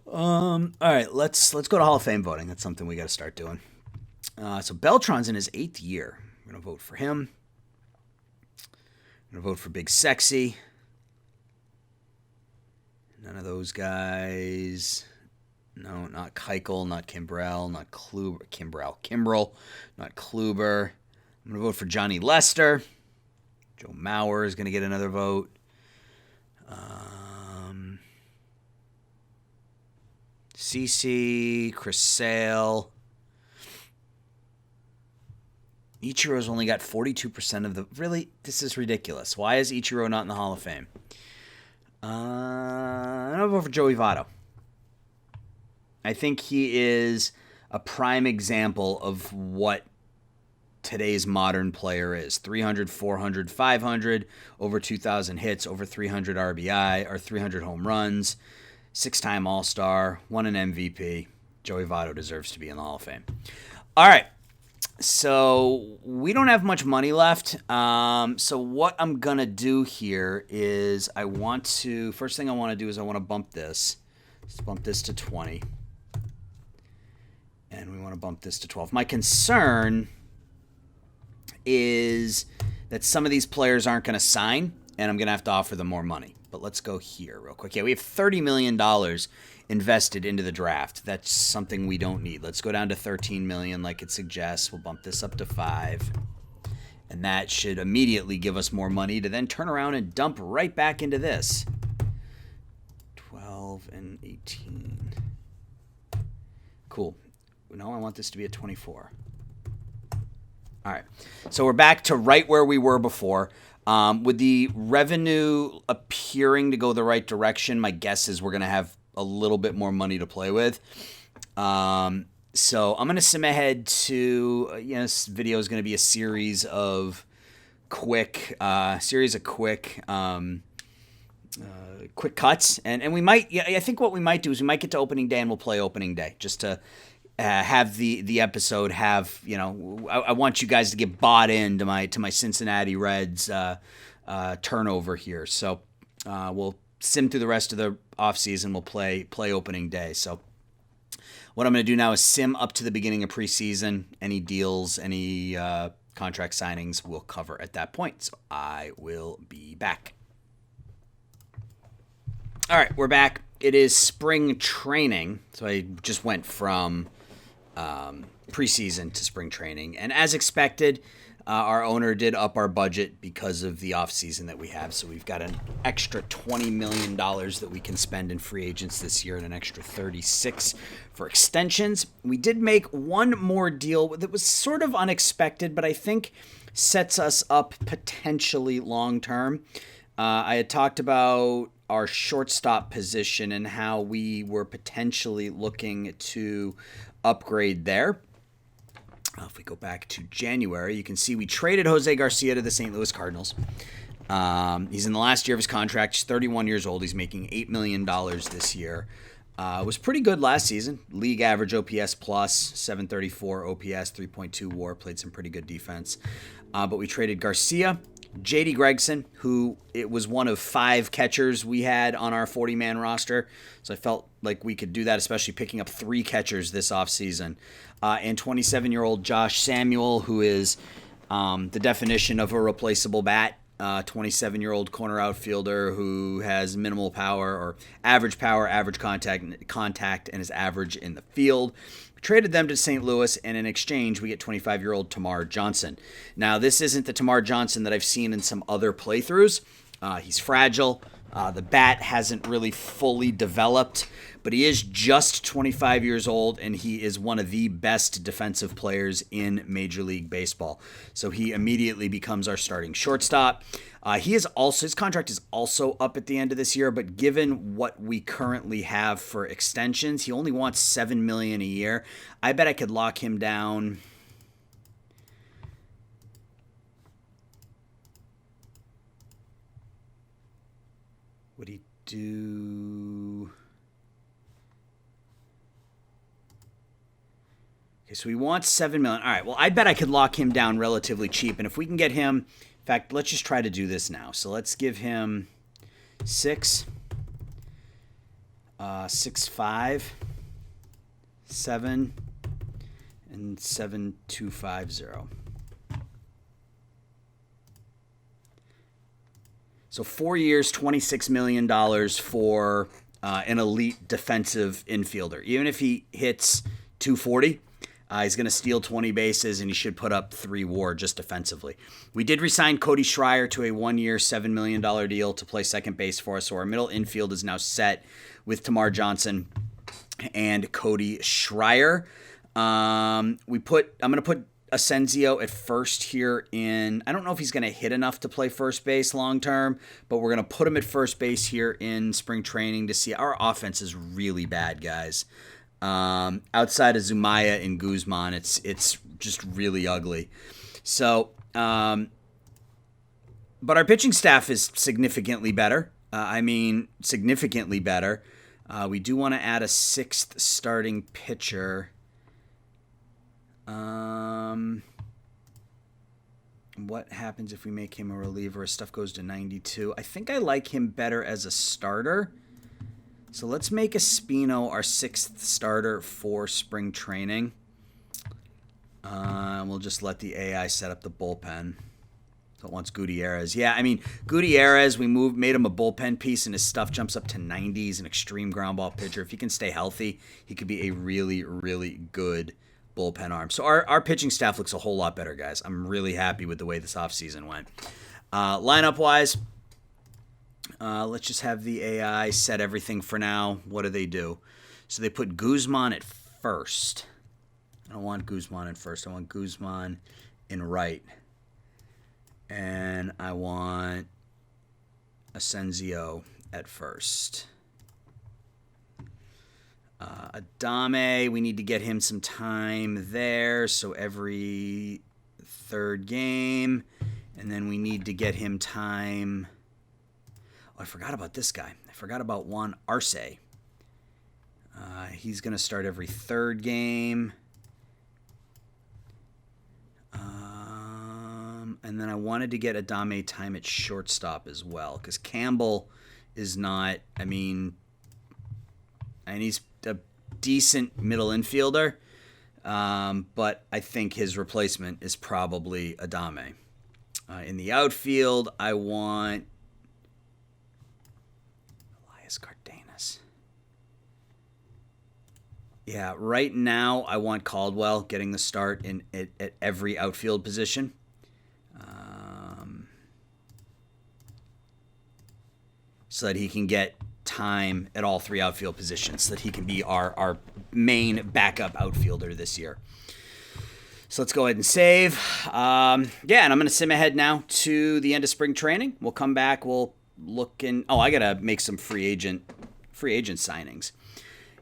All right, let's go to Hall of Fame voting. That's something we got to start doing. So Beltran's in his 8th year. I'm going to vote for him. I'm going to vote for Big Sexy. None of those guys. No, not Keuchel, not Kimbrell, not Kluber. Kimbrell, not Kluber. I'm going to vote for Johnny Lester. Joe Mauer is going to get another vote. CC, Chris Sale. Ichiro's only got 42% of the... Really? This is ridiculous. Why is Ichiro not in the Hall of Fame? I'm going to vote for Joey Votto. I think he is a prime example of what today's modern player is. 300, 400, 500, over 2,000 hits, over 300 RBI, or 300 home runs, 6-time All-Star, won an MVP. Joey Votto deserves to be in the Hall of Fame. All right. So we don't have much money left. So what I'm going to do here is first thing I want to do is I want to bump this. Let's bump this to 20. And we want to bump this to 12. My concern is that some of these players aren't going to sign, and I'm going to have to offer them more money. But let's go here real quick. Yeah, we have $30 million invested into the draft. That's something we don't need. Let's go down to $13 million like it suggests. We'll bump this up to 5. And that should immediately give us more money to then turn around and dump right back into this. 12 and 18. Cool. No, I want this to be a 24. All right. So we're back to right where we were before. With the revenue appearing to go the right direction, my guess is we're going to have a little bit more money to play with. So I'm going to sim ahead to, this video is going to be a series of quick cuts. And we might, I think what we might do is we might get to opening day and we'll play opening day just to have the episode have, I want you guys to get bought into my Cincinnati Reds turnover here. So we'll sim through the rest of the offseason. We'll play opening day. So what I'm going to do now is sim up to the beginning of preseason. Any deals, any contract signings we'll cover at that point. So I will be back. All right, we're back. It is spring training. So I just went from preseason to spring training. And as expected, our owner did up our budget because of the offseason that we have. So we've got an extra $20 million that we can spend in free agents this year and an extra 36 for extensions. We did make one more deal that was sort of unexpected, but I think sets us up potentially long term. I had talked about our shortstop position and how we were potentially looking to upgrade there. If we go back to January, you can see we traded Jose Garcia to the St. Louis Cardinals. He's in the last year of his contract. He's 31 years old. He's making $8 million this year. Was pretty good last season. League average OPS plus, 734 OPS, 3.2 WAR. Played some pretty good defense. But we traded Garcia, J.D. Gregson, who it was one of 5 catchers we had on our 40-man roster. So I felt like we could do that, especially picking up 3 catchers this offseason. And 27-year-old Josh Samuel, who is the definition of a replaceable bat. 27-year-old corner outfielder who has minimal power or average power, average contact, and is average in the field. We traded them to St. Louis, and in exchange, we get 25-year-old Tamar Johnson. Now, this isn't the Tamar Johnson that I've seen in some other playthroughs. He's fragile. The bat hasn't really fully developed, but he is just 25 years old, and he is one of the best defensive players in Major League Baseball. So he immediately becomes our starting shortstop. His contract is also up at the end of this year, but given what we currently have for extensions, he only wants $7 million a year. I bet I could lock him down. Would he do? Okay, so we want $7 million. All right, well, I bet I could lock him down relatively cheap. And if we can get him, in fact, let's just try to do this now. So let's give him 6, 6, 5, 7, and 7,250. So 4 years, $26 million for an elite defensive infielder. Even if he hits 240, he's going to steal 20 bases, and he should put up 3 WAR just defensively. We did resign Cody Schreier to a 1-year, $7 million deal to play second base for us. So our middle infield is now set with Tamar Johnson and Cody Schreier. I'm going to put Asensio at first here in, I don't know if he's going to hit enough to play first base long term, but we're going to put him at first base here in spring training to see. Our offense is really bad, guys. Outside of Zumaya and Guzman, it's just really ugly. So, but our pitching staff is significantly better. Significantly better. We do want to add a 6th starting pitcher. What happens if we make him a reliever? His stuff goes to 92. I think I like him better as a starter. So let's make Espino our 6th starter for spring training. We'll just let the AI set up the bullpen. So it wants Gutierrez. Yeah, Gutierrez, we made him a bullpen piece, and his stuff jumps up to 90. He's an extreme ground ball pitcher. If he can stay healthy, he could be a really, really good bullpen arm. So our pitching staff looks a whole lot better, guys. I'm really happy with the way this offseason went. Lineup-wise, let's just have the AI set everything for now. What do? So they put Guzman at first. I don't want Guzman at first. I want Guzman in right. And I want Asensio at first. Adame, we need to get him some time there. So every 3rd game. And then we need to get him time. Oh, I forgot about this guy. I forgot about Juan Arce. He's going to start every 3rd game. And then I wanted to get Adame time at shortstop as well, because Campbell is not, and he's a decent middle infielder, but I think his replacement is probably Adame. In the outfield, I want Elias Cardenas. Yeah, right now I want Caldwell getting the start at every outfield position. So that he can get time at all 3 outfield positions, so that he can be our main backup outfielder this year. So let's go ahead and save. And I'm going to sim ahead now to the end of spring training. We'll come back. We'll look in. Oh, I got to make some free agent signings.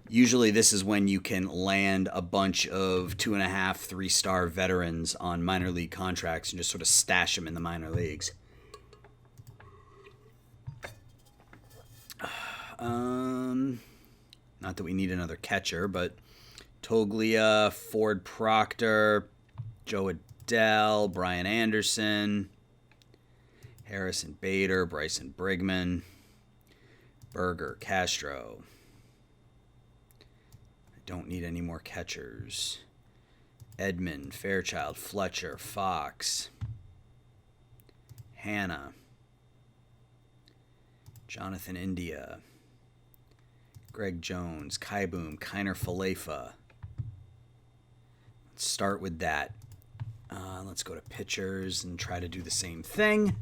Usually this is when you can land a bunch of 2.5, 3-star veterans on minor league contracts and just sort of stash them in the minor leagues. Not that we need another catcher, but Toglia, Ford Proctor, Joe Adell, Brian Anderson, Harrison Bader, Bryson Brigman, Berger, Castro. I don't need any more catchers. Edmund, Fairchild, Fletcher, Fox, Hannah, Jonathan India, Greg Jones, Kai Boom, Kiner Falefa. Let's start with that. Let's go to pitchers and try to do the same thing.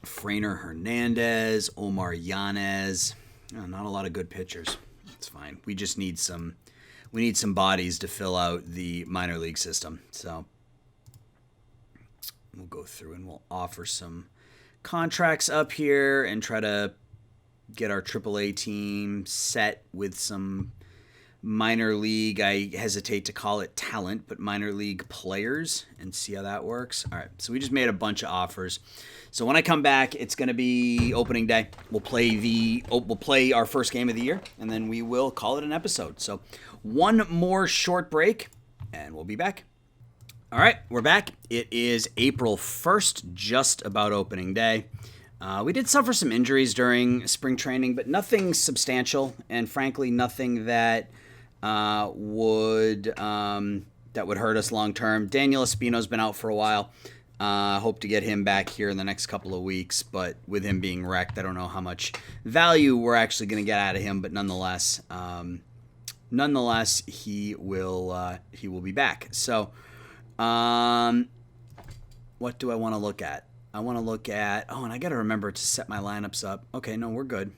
Frainer Hernandez, Omar Yanez. Oh, not a lot of good pitchers. That's fine. We just need some bodies to fill out the minor league system. So we'll go through and we'll offer some contracts up here and try to get our AAA team set with some minor league, I hesitate to call it talent, but minor league players, and see how that works. All right, so we just made a bunch of offers. So when I come back, it's going to be opening day. We'll play our first game of the year, and then we will call it an episode. So one more short break, and we'll be back. All right, we're back. It is April 1st, just about opening day. We did suffer some injuries during spring training, but nothing substantial, and frankly, nothing that would hurt us long term. Daniel Espino's been out for a while. Hope to get him back here in the next couple of weeks, but with him being wrecked, I don't know how much value we're actually going to get out of him. But nonetheless, he will be back. So, what do I want to look at? I want to look at, and I got to remember to set my lineups up. Okay, no, we're good.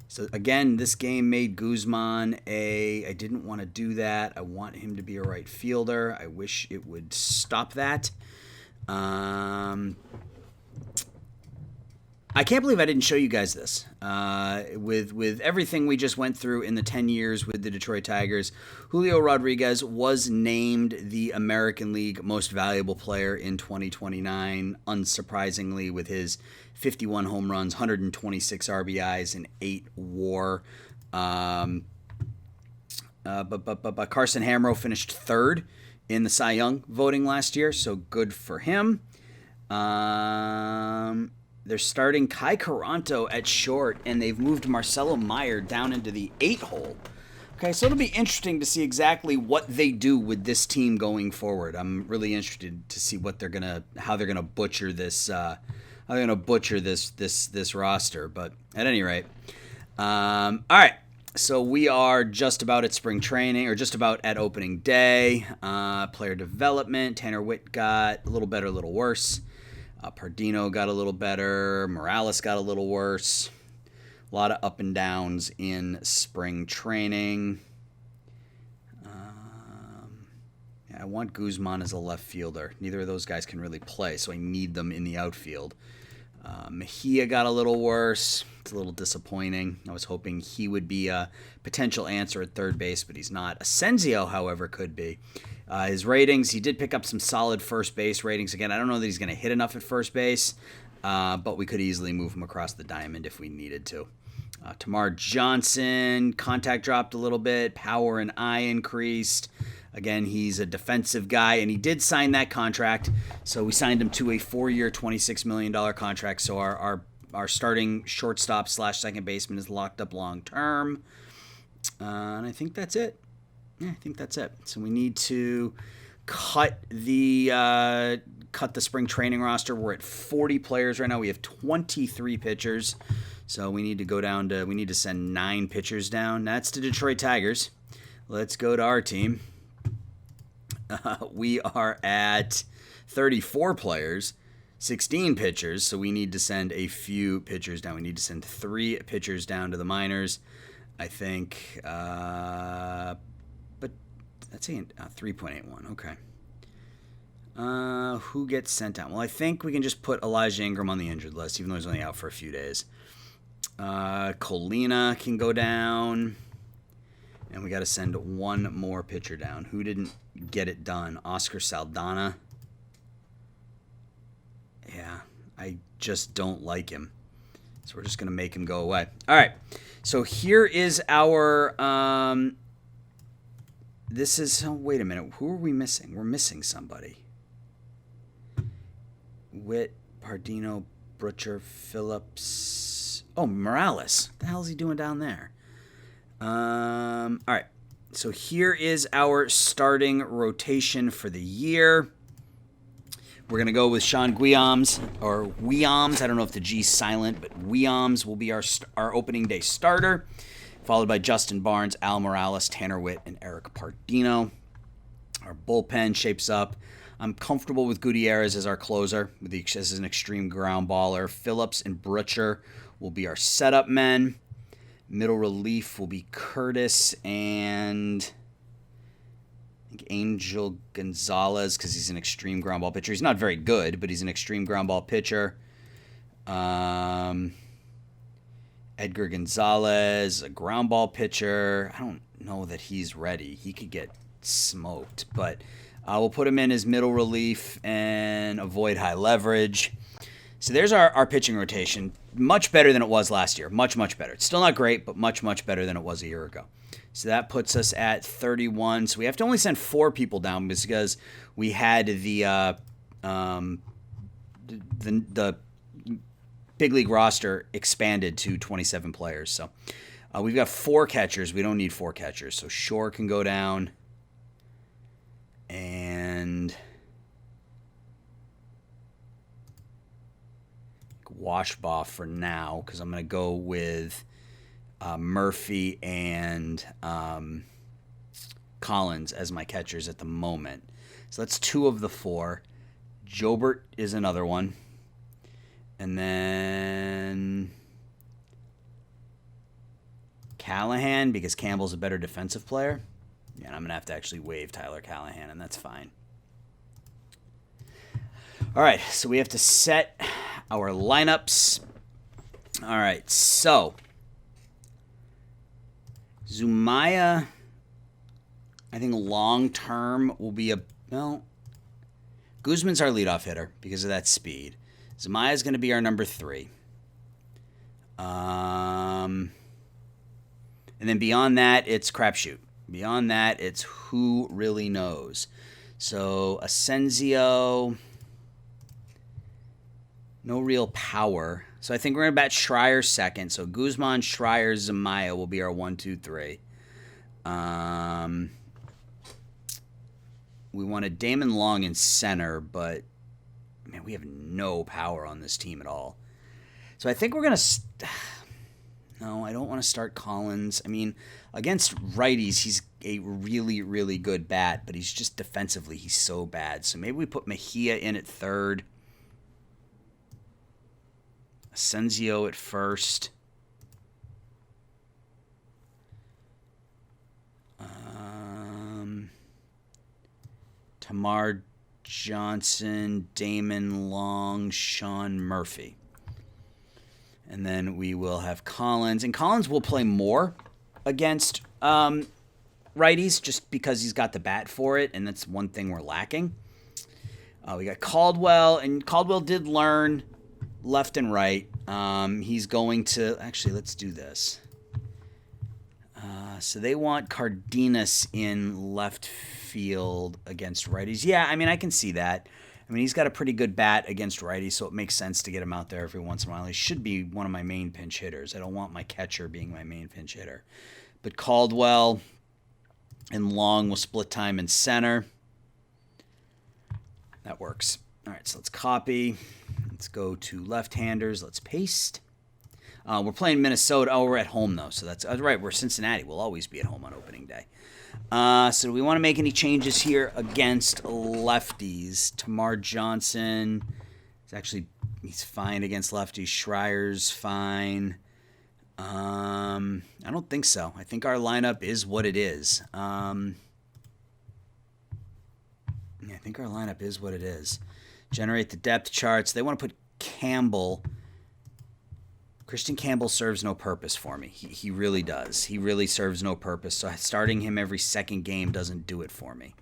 So, again, this game made Guzman I didn't want to do that. I want him to be a right fielder. I wish it would stop that. I can't believe I didn't show you guys this. With everything we just went through in the 10 years with the Detroit Tigers, Julio Rodriguez was named the American League Most Valuable Player in 2029, unsurprisingly, with his 51 home runs, 126 RBIs, and 8 WAR. But Carson Hamro finished third in the Cy Young voting last year, so good for him. They're starting Kai Caranto at short, and they've moved Marcelo Meyer down into the 8 hole. Okay, so it'll be interesting to see exactly what they do with this team going forward. I'm really interested to see how they're gonna butcher this this roster. But at any rate, all right. So we are just about at spring training, or just about at opening day. Player development, Tanner Witt got a little better, a little worse. Pardino got a little better. Morales got a little worse. A lot of up and downs in spring training. I want Guzman as a left fielder. Neither of those guys can really play, so I need them in the outfield. Mejia got a little worse. It's a little disappointing. I was hoping he would be a potential answer at third base, but he's not. Asensio, however, could be. His ratings, he did pick up some solid first base ratings. Again, I don't know that he's going to hit enough at first base, but we could easily move him across the diamond if we needed to. Tamar Johnson, contact dropped a little bit. Power and eye increased. Again, he's a defensive guy, and he did sign that contract. So we signed him to a 4-year, $26 million contract. So our starting shortstop / second baseman is locked up long term. And I think that's it. Yeah, I think that's it. So we need to cut the spring training roster. We're at 40 players right now. We have 23 pitchers. So we need to send 9 pitchers down. That's the Detroit Tigers. Let's go to our team. We are at 34 players, 16 pitchers, so we need to send a few pitchers down. We need to send 3 pitchers down to the minors, I think. But that's 3.81. Okay. Who gets sent down? Well, I think we can just put Elijah Ingram on the injured list, even though he's only out for a few days. Colina can go down. And we got to send 1 more pitcher down. Who didn't get it done? Oscar Saldana. Yeah, I just don't like him. So we're just going to make him go away. All right. So here is our... wait a minute. Who are we missing? We're missing somebody. Witt, Pardino, Butcher, Phillips. Oh, Morales. What the hell is he doing down there? All right. So here is our starting rotation for the year. We're going to go with Sean Guillaumes, or Guillaumes. I don't know if the G's silent, but Guillaumes will be our opening day starter, followed by Justin Barnes, Al Morales, Tanner Witt, and Eric Pardino. Our bullpen shapes up. I'm comfortable with Gutierrez as our closer, as an extreme ground baller. Phillips and Butcher will be our setup men. Middle relief will be Curtis and I think Angel Gonzalez, because he's an extreme ground ball pitcher. He's not very good, but he's an extreme ground ball pitcher. Edgar Gonzalez, a ground ball pitcher. know that he's ready. He could get smoked, but we'll put him in as middle relief and avoid high leverage. So there's our pitching rotation. Much better than it was last year. Much, much better. It's still not great, but much, much better than it was a year ago. So that puts us at 31. So we have to only send 4 people down because we had the big league roster expanded to 27 players. So we've got 4 catchers. We don't need 4 catchers. So Shore can go down. And Washbaugh for now, because I'm going to go with Murphy and Collins as my catchers at the moment. So that's 2 of the 4. Jobert is another one. And then Callahan, because Campbell's a better defensive player. Yeah, and I'm going to have to actually waive Tyler Callahan, and that's fine. All right, so we have to set our lineups. All right, so Zumaya, I think long-term will be Guzman's our leadoff hitter because of that speed. Zumaya is going to be our number 3. And then beyond that, it's crapshoot. Beyond that, it's who really knows. So Asensio, no real power. So I think we're going to bat Schreier second. So Guzman, Schreier, Zumaya will be our 1, 2, 3. We wanted Damon Long in center, but man, we have no power on this team at all. So I think we're going to... No, I don't want to start Collins. I mean, against righties, he's a really, really good bat, but he's just defensively, he's so bad. So maybe we put Mejia in at third. Asensio at first. Tamar Johnson, Damon Long, Sean Murphy. And then we will have Collins. And Collins will play more against righties just because he's got the bat for it, and that's one thing we're lacking. We got Caldwell, and Caldwell did learn left and right. He's going to... Actually, let's do this. So they want Cardenas in left field against righties. Yeah, I mean, I can see that. I mean, he's got a pretty good bat against righties, so it makes sense to get him out there every once in a while. He should be one of my main pinch hitters. I don't want my catcher being my main pinch hitter. But Caldwell and Long will split time in center. That works. All right, so let's copy. Let's go to left-handers. Let's paste. We're playing Minnesota. Oh, we're at home, though, so that's right. We're Cincinnati. We'll always be at home on opening day. So do we want to make any changes here against lefties? Tamar Johnson he's fine against lefties. Schreier's fine. I don't think so. I think our lineup is what it is. I think our lineup is what it is. Generate the depth charts. They want to put Campbell. Christian Campbell serves no purpose for me. He really does. He really serves no purpose. So starting him every second game doesn't do it for me.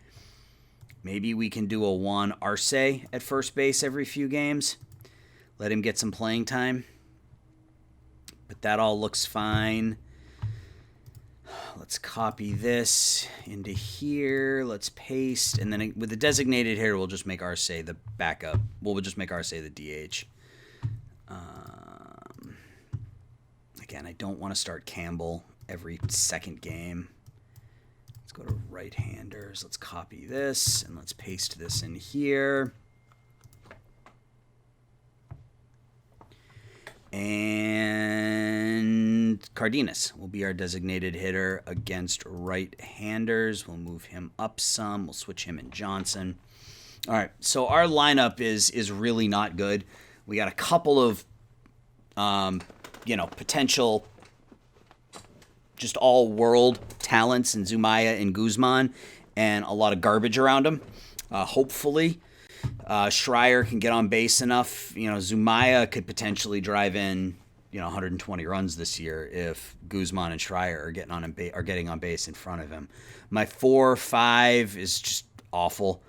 Maybe we can do a Juan Arce at first base every few games. Let him get some playing time. But that all looks fine. Let's copy this into here. Let's paste. And then with the designated hitter, we'll just make Arce the backup. We'll just make Arce the DH. Again, I don't want to start Campbell every second game. Let's go to right-handers. Let's copy this, and let's paste this in here. And Cardenas will be our designated hitter against right-handers. We'll move him up some. We'll switch him and Johnson. All right, so our lineup is really not good. We got a couple of potential just all-world talents in Zumaya and Guzman, and a lot of garbage around them. Hopefully, Schreier can get on base enough. Zumaya could potentially drive in 120 runs this year if Guzman and Schreier are getting on base in front of him. My 4-5 is just awful.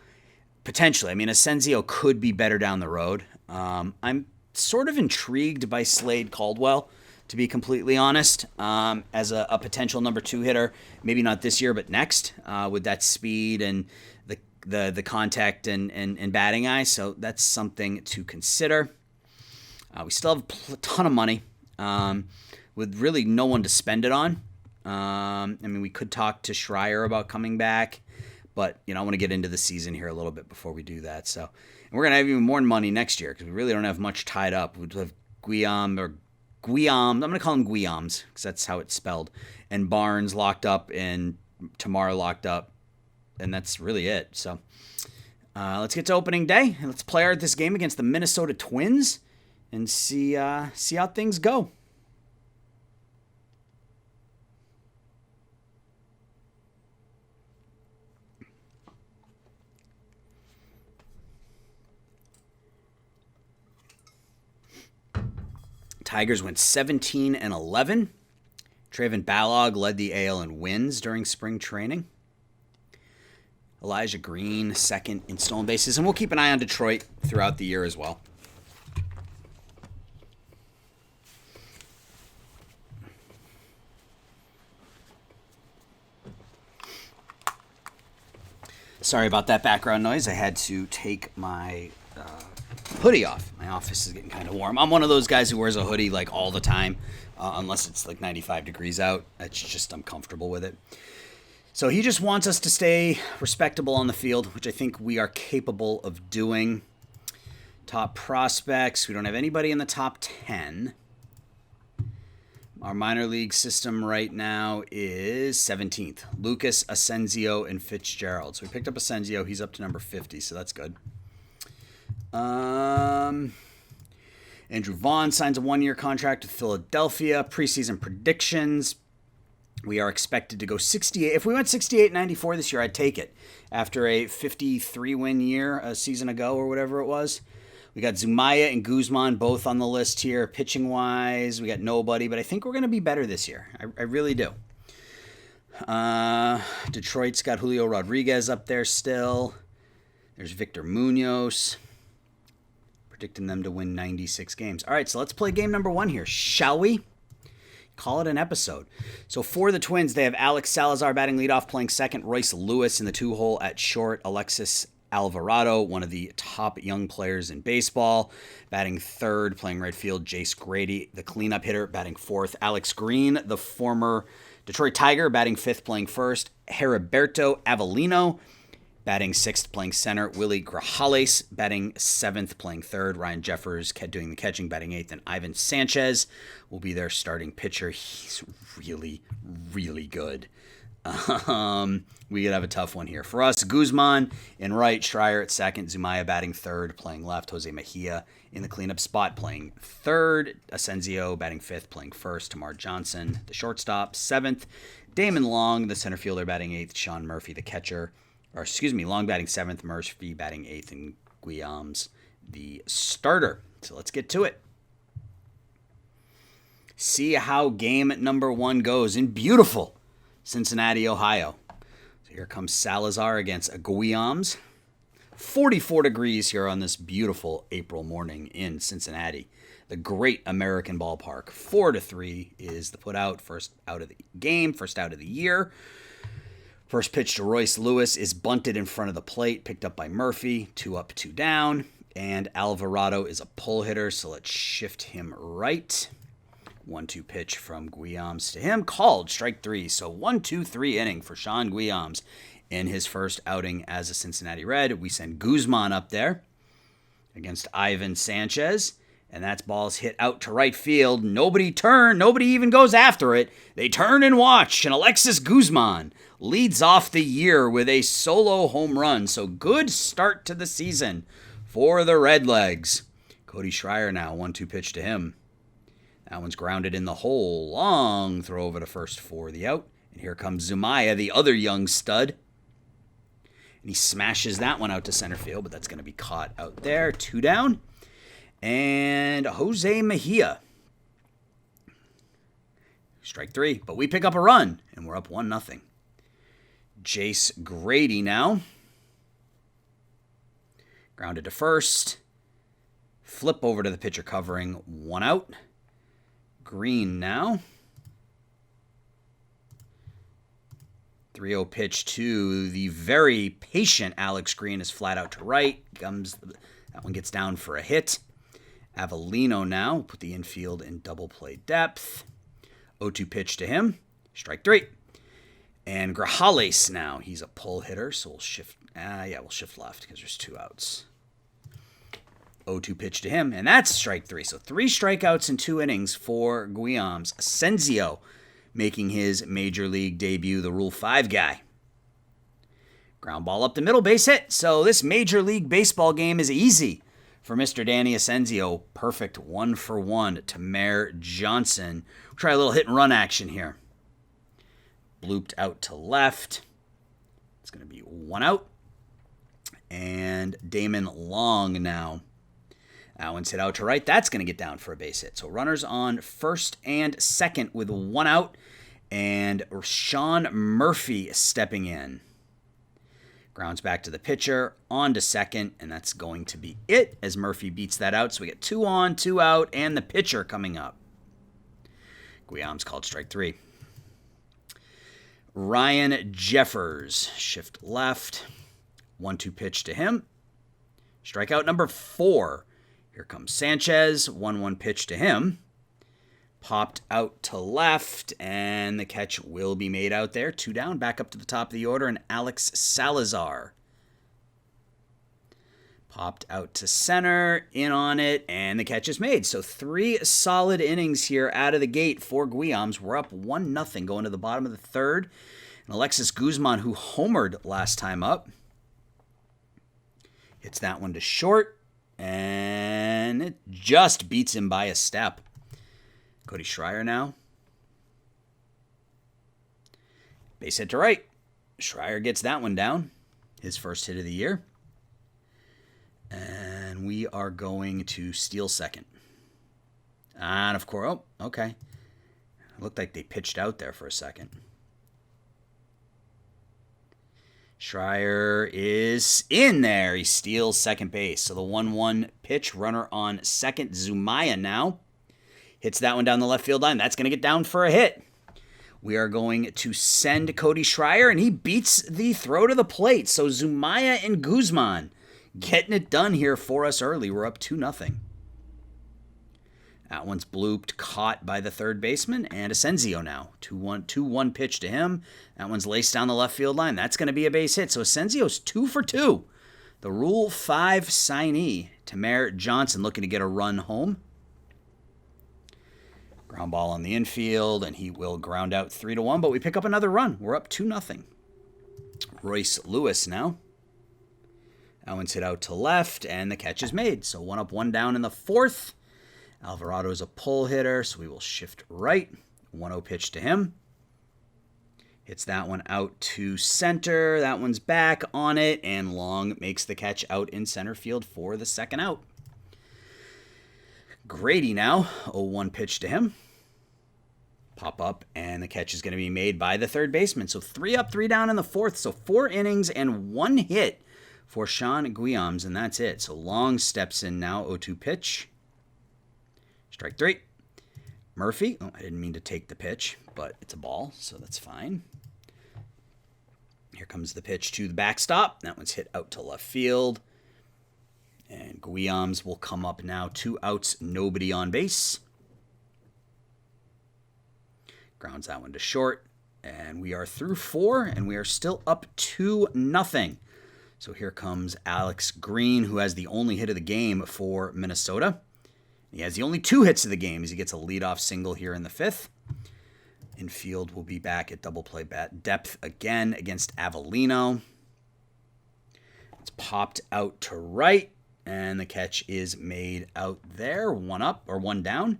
Potentially, I mean, Asensio could be better down the road. I'm sort of intrigued by Slade Caldwell, to be completely honest, as a potential number 2 hitter. Maybe not this year, but next, with that speed and the contact and batting eye. So that's something to consider. We still have a ton of money, with really no one to spend it on. I mean, we could talk to Schreier about coming back, but I want to get into the season here a little bit before we do that. So, and we're gonna have even more money next year because we really don't have much tied up. We have Guillaume. I'm gonna call him Guillaumes because that's how it's spelled. And Barnes locked up, and Tamar locked up, and that's really it. So, let's get to opening day and let's play this game against the Minnesota Twins and see how things go. Tigers went 17-11. Traven Balog led the AL in wins during spring training. Elijah Green second in stolen bases, and we'll keep an eye on Detroit throughout the year as well. Sorry about that background noise. I had to take my hoodie off. My office is getting kind of warm. I'm one of those guys who wears a hoodie like all the time, unless it's like 95 degrees out. It's just I'm comfortable with it. So he just wants us to stay respectable on the field, which I think we are capable of doing. Top prospects. We don't have anybody in the top 10. Our minor league system right now is 17th. Lucas, Asensio, and Fitzgerald. So we picked up Asensio. He's up to number 50, so that's good. Andrew Vaughn signs a 1-year contract with Philadelphia. Preseason predictions. We are expected to go 68. If we went 68-94 this year, I'd take it. After a 53-win year a season ago or whatever it was. We got Zumaya and Guzman both on the list here. Pitching-wise, we got nobody, but I think we're going to be better this year. I really do. Detroit's got Julio Rodriguez up there still. There's Victor Munoz. Predicting them to win 96 games. All right, so let's play game number 1 here, shall we? Call it an episode. So for the Twins, they have Alex Salazar batting leadoff, playing second. Royce Lewis in the 2-hole at short. Alexis Alvarado, one of the top young players in baseball, batting third, playing right field. Jace Grady, the cleanup hitter, batting fourth. Alex Green, the former Detroit Tiger, batting fifth, playing first. Heriberto Avellino, batting sixth, playing center. Willie Grajales, batting seventh, playing third. Ryan Jeffers doing the catching, batting eighth. And Ivan Sanchez will be their starting pitcher. He's really, really good. We could have a tough one here. For us, Guzman in right, Schreier at second, Zumaya batting third, playing left, Jose Mejia in the cleanup spot, playing third, Asensio batting fifth, playing first, Tamar Johnson, the shortstop, seventh, Damon Long, the center fielder, batting eighth, Sean Murphy, the catcher, Long batting seventh, Murphy batting eighth, and Guillaumes, the starter. So let's get to it. See how game number 1 goes in beautiful Cincinnati, Ohio. So here comes Salazar against Guillaumes. 44 degrees here on this beautiful April morning in Cincinnati. The great American ballpark. 4-3 is the put out. First out of the game, first out of the year. First pitch to Royce Lewis is bunted in front of the plate, picked up by Murphy. 2 up, 2 down. And Alvarado is a pull hitter, so let's shift him right. 1-2 pitch from Guillaumes to him, called strike 3. So 1-2-3 inning for Sean Guillaumes in his first outing as a Cincinnati Red. We send Guzman up there against Ivan Sanchez, and that ball's hit out to right field. Nobody even goes after it. They turn and watch, and Alexis Guzman leads off the year with a solo home run. So good start to the season for the Redlegs. Cody Schreier now, 1-2 pitch to him. That one's grounded in the hole. Long throw over to first for the out. And here comes Zumaya, the other young stud. And he smashes that one out to center field, but that's going to be caught out there. 2 down. And Jose Mejia Strike 3. But we pick up a run, and we're up 1-0. Jace Grady now. Grounded to first. Flip over to the pitcher covering. 1 out. Green now. 3-0 pitch to the very patient Alex Green is flat out to right. That one gets down for a hit. Avellino now. Put the infield in double play depth. 0-2 pitch to him. Strike 3. And Grajales now. He's a pull hitter, so we'll shift. We'll shift left because there's 2 outs. 0-2 pitch to him, and that's strike 3. So 3 strikeouts in 2 innings for Guillaume's. Asensio making his major league debut, the Rule 5 guy. Ground ball up the middle, base hit. So this Major League Baseball game is easy for Mr. Danny Asensio. Perfect 1-for-1 to Mayor Johnson. We'll try a little hit and run action here. Blooped out to left. It's going to be 1 out. And Damon Long now. That one's hit out to right. That's going to get down for a base hit. So runners on first and second with 1 out. And Sean Murphy stepping in. Grounds back to the pitcher, on to second, and that's going to be it as Murphy beats that out. So we get 2 on, 2 out, and the pitcher coming up. Guillaume's called strike 3. Ryan Jeffers, shift left. 1-2 pitch to him. Strikeout number 4. Here comes Sanchez. 1-1 pitch to him. Popped out to left, and the catch will be made out there. 2 down, back up to the top of the order, and Alex Salazar. Popped out to center, in on it, and the catch is made. So 3 solid innings here out of the gate for Guillaume's. We're up 1-0 going to the bottom of the 3rd. And Alexis Guzman, who homered last time up, hits that one to short, and it just beats him by a step. Cody Schreier now. Base hit to right. Schreier gets that one down. His first hit of the year. And we are going to steal second. And of course, okay. It looked like they pitched out there for a second. Schreier is in there. He steals second base. So the 1-1 pitch, runner on second. Zumaya now hits that one down the left field line. That's going to get down for a hit. We are going to send Cody Schreier, and he beats the throw to the plate. So Zumaya and Guzman getting it done here for us early. We're up 2-0. That one's blooped, caught by the third baseman, and Asensio now. 2-1 pitch to him. That one's laced down the left field line. That's going to be a base hit. So Asensio's 2 for 2. The Rule 5 signee, Tamer Johnson, looking to get a run home. Ground ball on the infield, and he will ground out 3-1, but we pick up another run. We're up 2-0. Royce Lewis now. That one's hit out to left, and the catch is made. So 1 up, 1 down in the 4th. Alvarado's a pull hitter, so we will shift right. 1-0 pitch to him. Hits that one out to center. That one's back on it, and Long makes the catch out in center field for the second out. Grady now, 0-1 pitch to him. Pop up, and the catch is going to be made by the third baseman. So 3 up, 3 down in the 4th. So 4 innings and 1 hit for Sean Guillaume's, and that's it. So Long steps in now, 0-2 pitch. Strike 3. Murphy, I didn't mean to take the pitch, but it's a ball, so that's fine. Here comes the pitch to the backstop. That one's hit out to left field. And Guillaume's will come up now. 2 outs, nobody on base. Grounds that one to short. And we are through 4, and we are still up 2-0. So here comes Alex Green, who has the only hit of the game for Minnesota. He has the only 2 hits of the game as he gets a leadoff single here in the 5th. Infield will be back at double play depth again against Avellino. It's popped out to right. And the catch is made out there. 1 up or 1 down.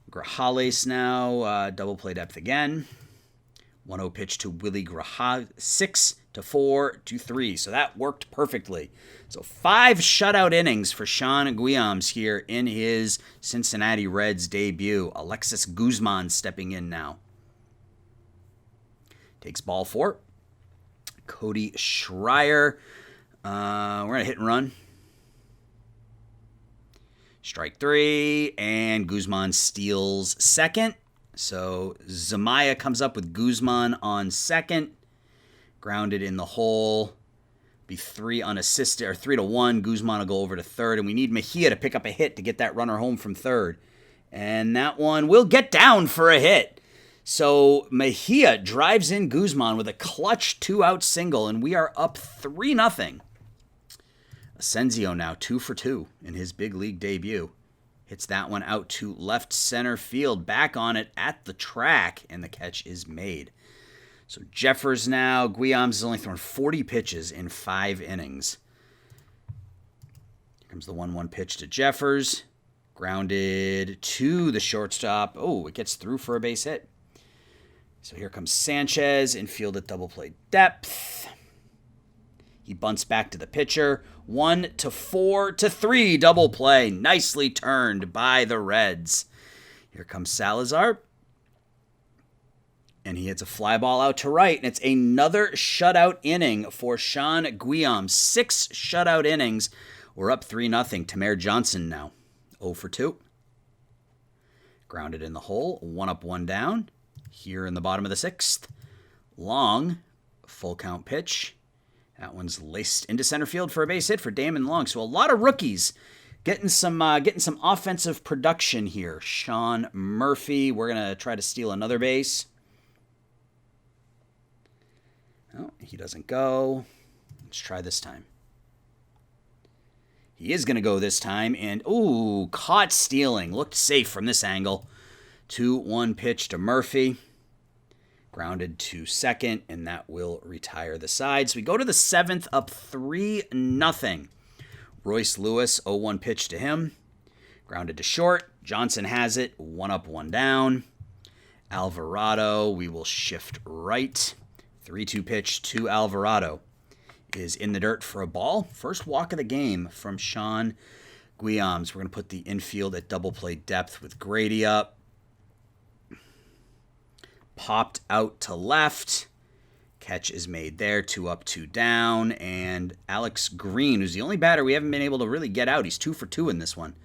Grajales now, double play depth again. 1-0 pitch to Willie Grajales. 6 to 4-3. So that worked perfectly. So 5 shutout innings for Sean Guillaumes here in his Cincinnati Reds debut. Alexis Guzman stepping in now. Takes ball 4. Cody Schreier. We're going to hit and run. Strike 3, and Guzman steals second. So Zamaya comes up with Guzman on second. Grounded in the hole. Be 3 unassisted, or 3-1. Guzman will go over to third, and we need Mejia to pick up a hit to get that runner home from third. And that one will get down for a hit. So Mejia drives in Guzman with a clutch 2-out single, and we are up 3-0. Asensio now 2 for 2 in his big league debut. Hits that one out to left center field. Back on it at the track, and the catch is made. So Jeffers now. Guillaumes has only thrown 40 pitches in 5 innings. Here comes the 1-1 pitch to Jeffers. Grounded to the shortstop. Oh, it gets through for a base hit. So here comes Sanchez, infield at double play depth. He bunts back to the pitcher. 1-4-3 double play. Nicely turned by the Reds. Here comes Salazar. And he hits a fly ball out to right. And it's another shutout inning for Sean Guillaumes. 6 shutout innings. We're up 3-0. Tamer Johnson now. 0 for 2. Grounded in the hole. 1 up, 1 down. Here in the bottom of the 6th. Long. Full count pitch. That one's laced into center field for a base hit for Damon Long. So a lot of rookies getting some offensive production here. Sean Murphy. We're going to try to steal another base. Oh, he doesn't go. Let's try this time. He is going to go this time. And, ooh, caught stealing. Looked safe from this angle. 2-1 pitch to Murphy. Grounded to second, and that will retire the side. So we go to the 7th, up 3-0. Royce Lewis, 0-1 pitch to him. Grounded to short. Johnson has it. 1 up, 1 down. Alvarado, we will shift right. 3-2 pitch to Alvarado. Is in the dirt for a ball. First walk of the game from Sean Guillaumes. We're going to put the infield at double play depth with Grady up. Popped out to left. Catch is made there. 2 up, 2 down. And Alex Green, who's the only batter we haven't been able to really get out. He's 2 for 2 in this one.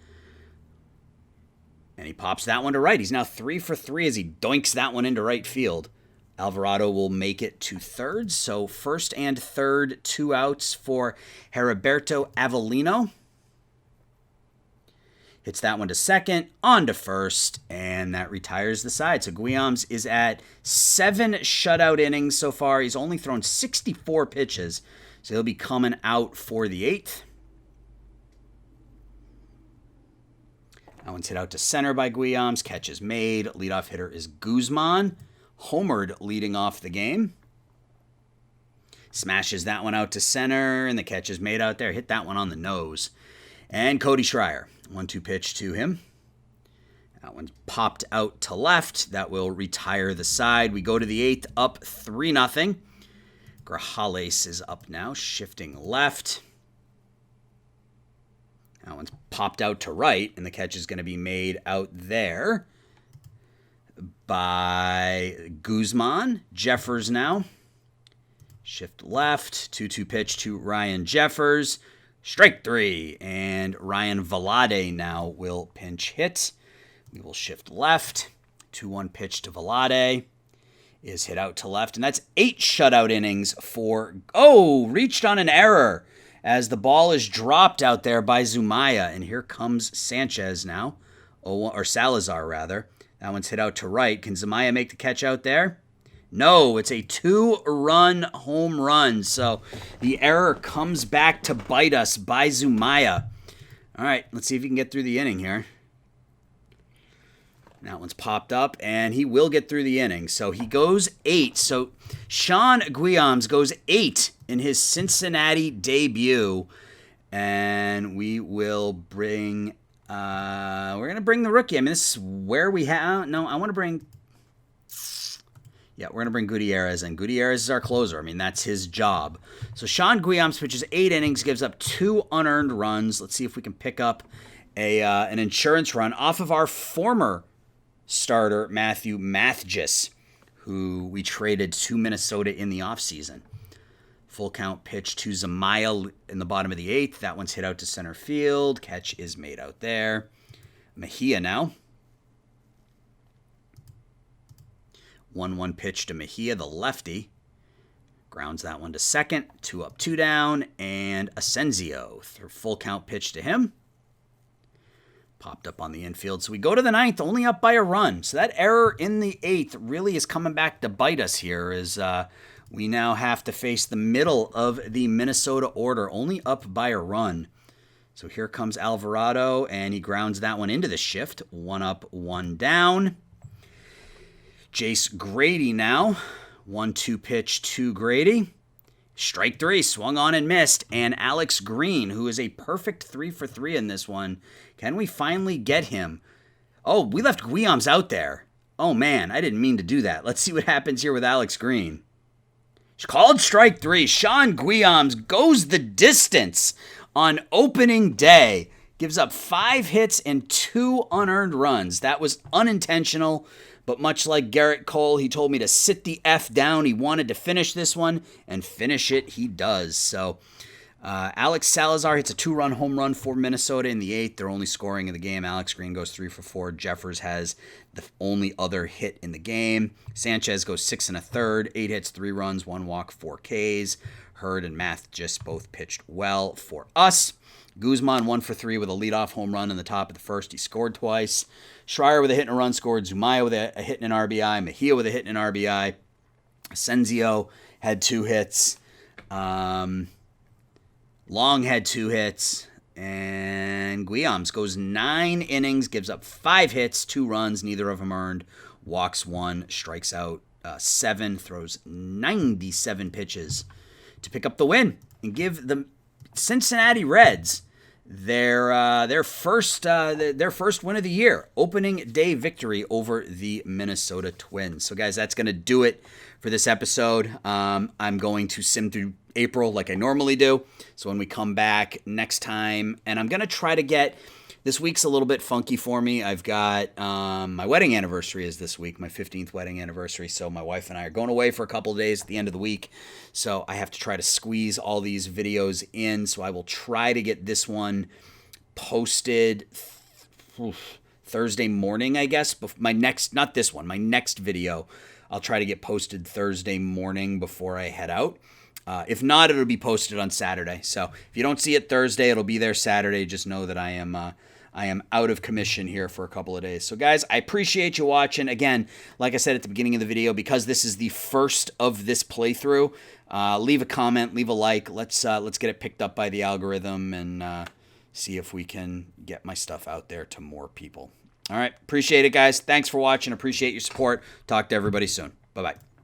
And he pops that one to right. He's now 3 for 3 as he doinks that one into right field. Alvarado will make it to third. So first and third, 2 outs for Heriberto Avellino. Hits that one to second, on to first, and that retires the side. So Guillaumes is at 7 shutout innings so far. He's only thrown 64 pitches, so he'll be coming out for the 8th. That one's hit out to center by Guillaumes. Catch is made. Leadoff hitter is Guzman. Homered leading off the game. Smashes that one out to center, and the catch is made out there. Hit that one on the nose. And Cody Schreier. 1-2 pitch to him. That one's popped out to left. That will retire the side. We go to the 8th, up 3-0. Grajales is up now, shifting left. That one's popped out to right, and the catch is going to be made out there by Guzman. Jeffers now. Shift left. 2-2 pitch to Ryan Jeffers. Strike 3, and Ryan Vlade now will pinch hit. We will shift left. 2-1 pitch to Vlade is hit out to left, and that's 8 shutout innings for... Oh, reached on an error as the ball is dropped out there by Zumaya, and here comes Sanchez now, or Salazar rather. That one's hit out to right. Can Zumaya make the catch out there? No, it's a 2-run home run. So the error comes back to bite us by Zumaya. All right, let's see if he can get through the inning here. That one's popped up, and he will get through the inning. So he goes 8. So Sean Guillaumes goes 8 in his Cincinnati debut. And we will bring... we're going to bring the rookie. I mean, this is where we have... No, I want to bring... Yeah, we're going to bring Gutierrez in. Gutierrez is our closer. I mean, that's his job. So Sean Guillaume pitches 8 innings, gives up 2 unearned runs. Let's see if we can pick up an insurance run off of our former starter, Matthew Mathgis, who we traded to Minnesota in the offseason. Full count pitch to Zamaya in the bottom of the 8th. That one's hit out to center field. Catch is made out there. Mejia now. 1-1 pitch to Mejia, the lefty. Grounds that one to second. 2 up, 2 down. And Asensio. Full count pitch to him. Popped up on the infield. So we go to the 9th, only up by a run. So that error in the 8th really is coming back to bite us here as we now have to face the middle of the Minnesota order, only up by a run. So here comes Alvarado, and he grounds that one into the shift. 1 up, 1 down. Jace Grady now. 1-2 pitch to Grady. Strike 3, swung on and missed. And Alex Green, who is a perfect 3 for 3 in this one. Can we finally get him? Oh, we left Guillaume's out there. Oh, man, I didn't mean to do that. Let's see what happens here with Alex Green. Called strike 3. Sean Guillaume goes the distance on opening day. Gives up 5 hits and 2 unearned runs. That was unintentional. But much like Garrett Cole, he told me to sit the F down. He wanted to finish this one, and finish it he does. So Alex Salazar hits a 2-run home run for Minnesota in the 8th. They're only scoring in the game. Alex Green goes 3 for 4. Jeffers has the only other hit in the game. Sanchez goes 6 1/3, 8 hits, 3 runs, 1 walk, 4 Ks. Hurd and Math just both pitched well for us. Guzman 1 for 3 with a leadoff home run in the top of the 1st. He scored twice. Schreier with a hit and a run scored. Zumaya with a hit and an RBI. Mejia with a hit and an RBI. Asensio had 2 hits. Long had 2 hits. And Guillaume goes 9 innings, gives up 5 hits, 2 runs, neither of them earned. Walks 1, strikes out 7, throws 97 pitches to pick up the win and give the Cincinnati Reds their first win of the year, opening day victory over the Minnesota Twins. So guys, that's going to do it for this episode. I'm going to sim through April like I normally do. So when we come back next time, and I'm going to try to get, this week's a little bit funky for me. I've got my wedding anniversary is this week, my 15th wedding anniversary. So my wife and I are going away for a couple of days at the end of the week. So I have to try to squeeze all these videos in. So I will try to get this one posted Thursday morning, I guess. My next, not this one, my next video, I'll try to get posted Thursday morning before I head out. If not, it'll be posted on Saturday. So if you don't see it Thursday, it'll be there Saturday. Just know that I am out of commission here for a couple of days. So guys, I appreciate you watching. Again, like I said at the beginning of the video, because this is the first of this playthrough, leave a comment, leave a like. Let's get it picked up by the algorithm and see if we can get my stuff out there to more people. All right, appreciate it, guys. Thanks for watching. Appreciate your support. Talk to everybody soon. Bye-bye.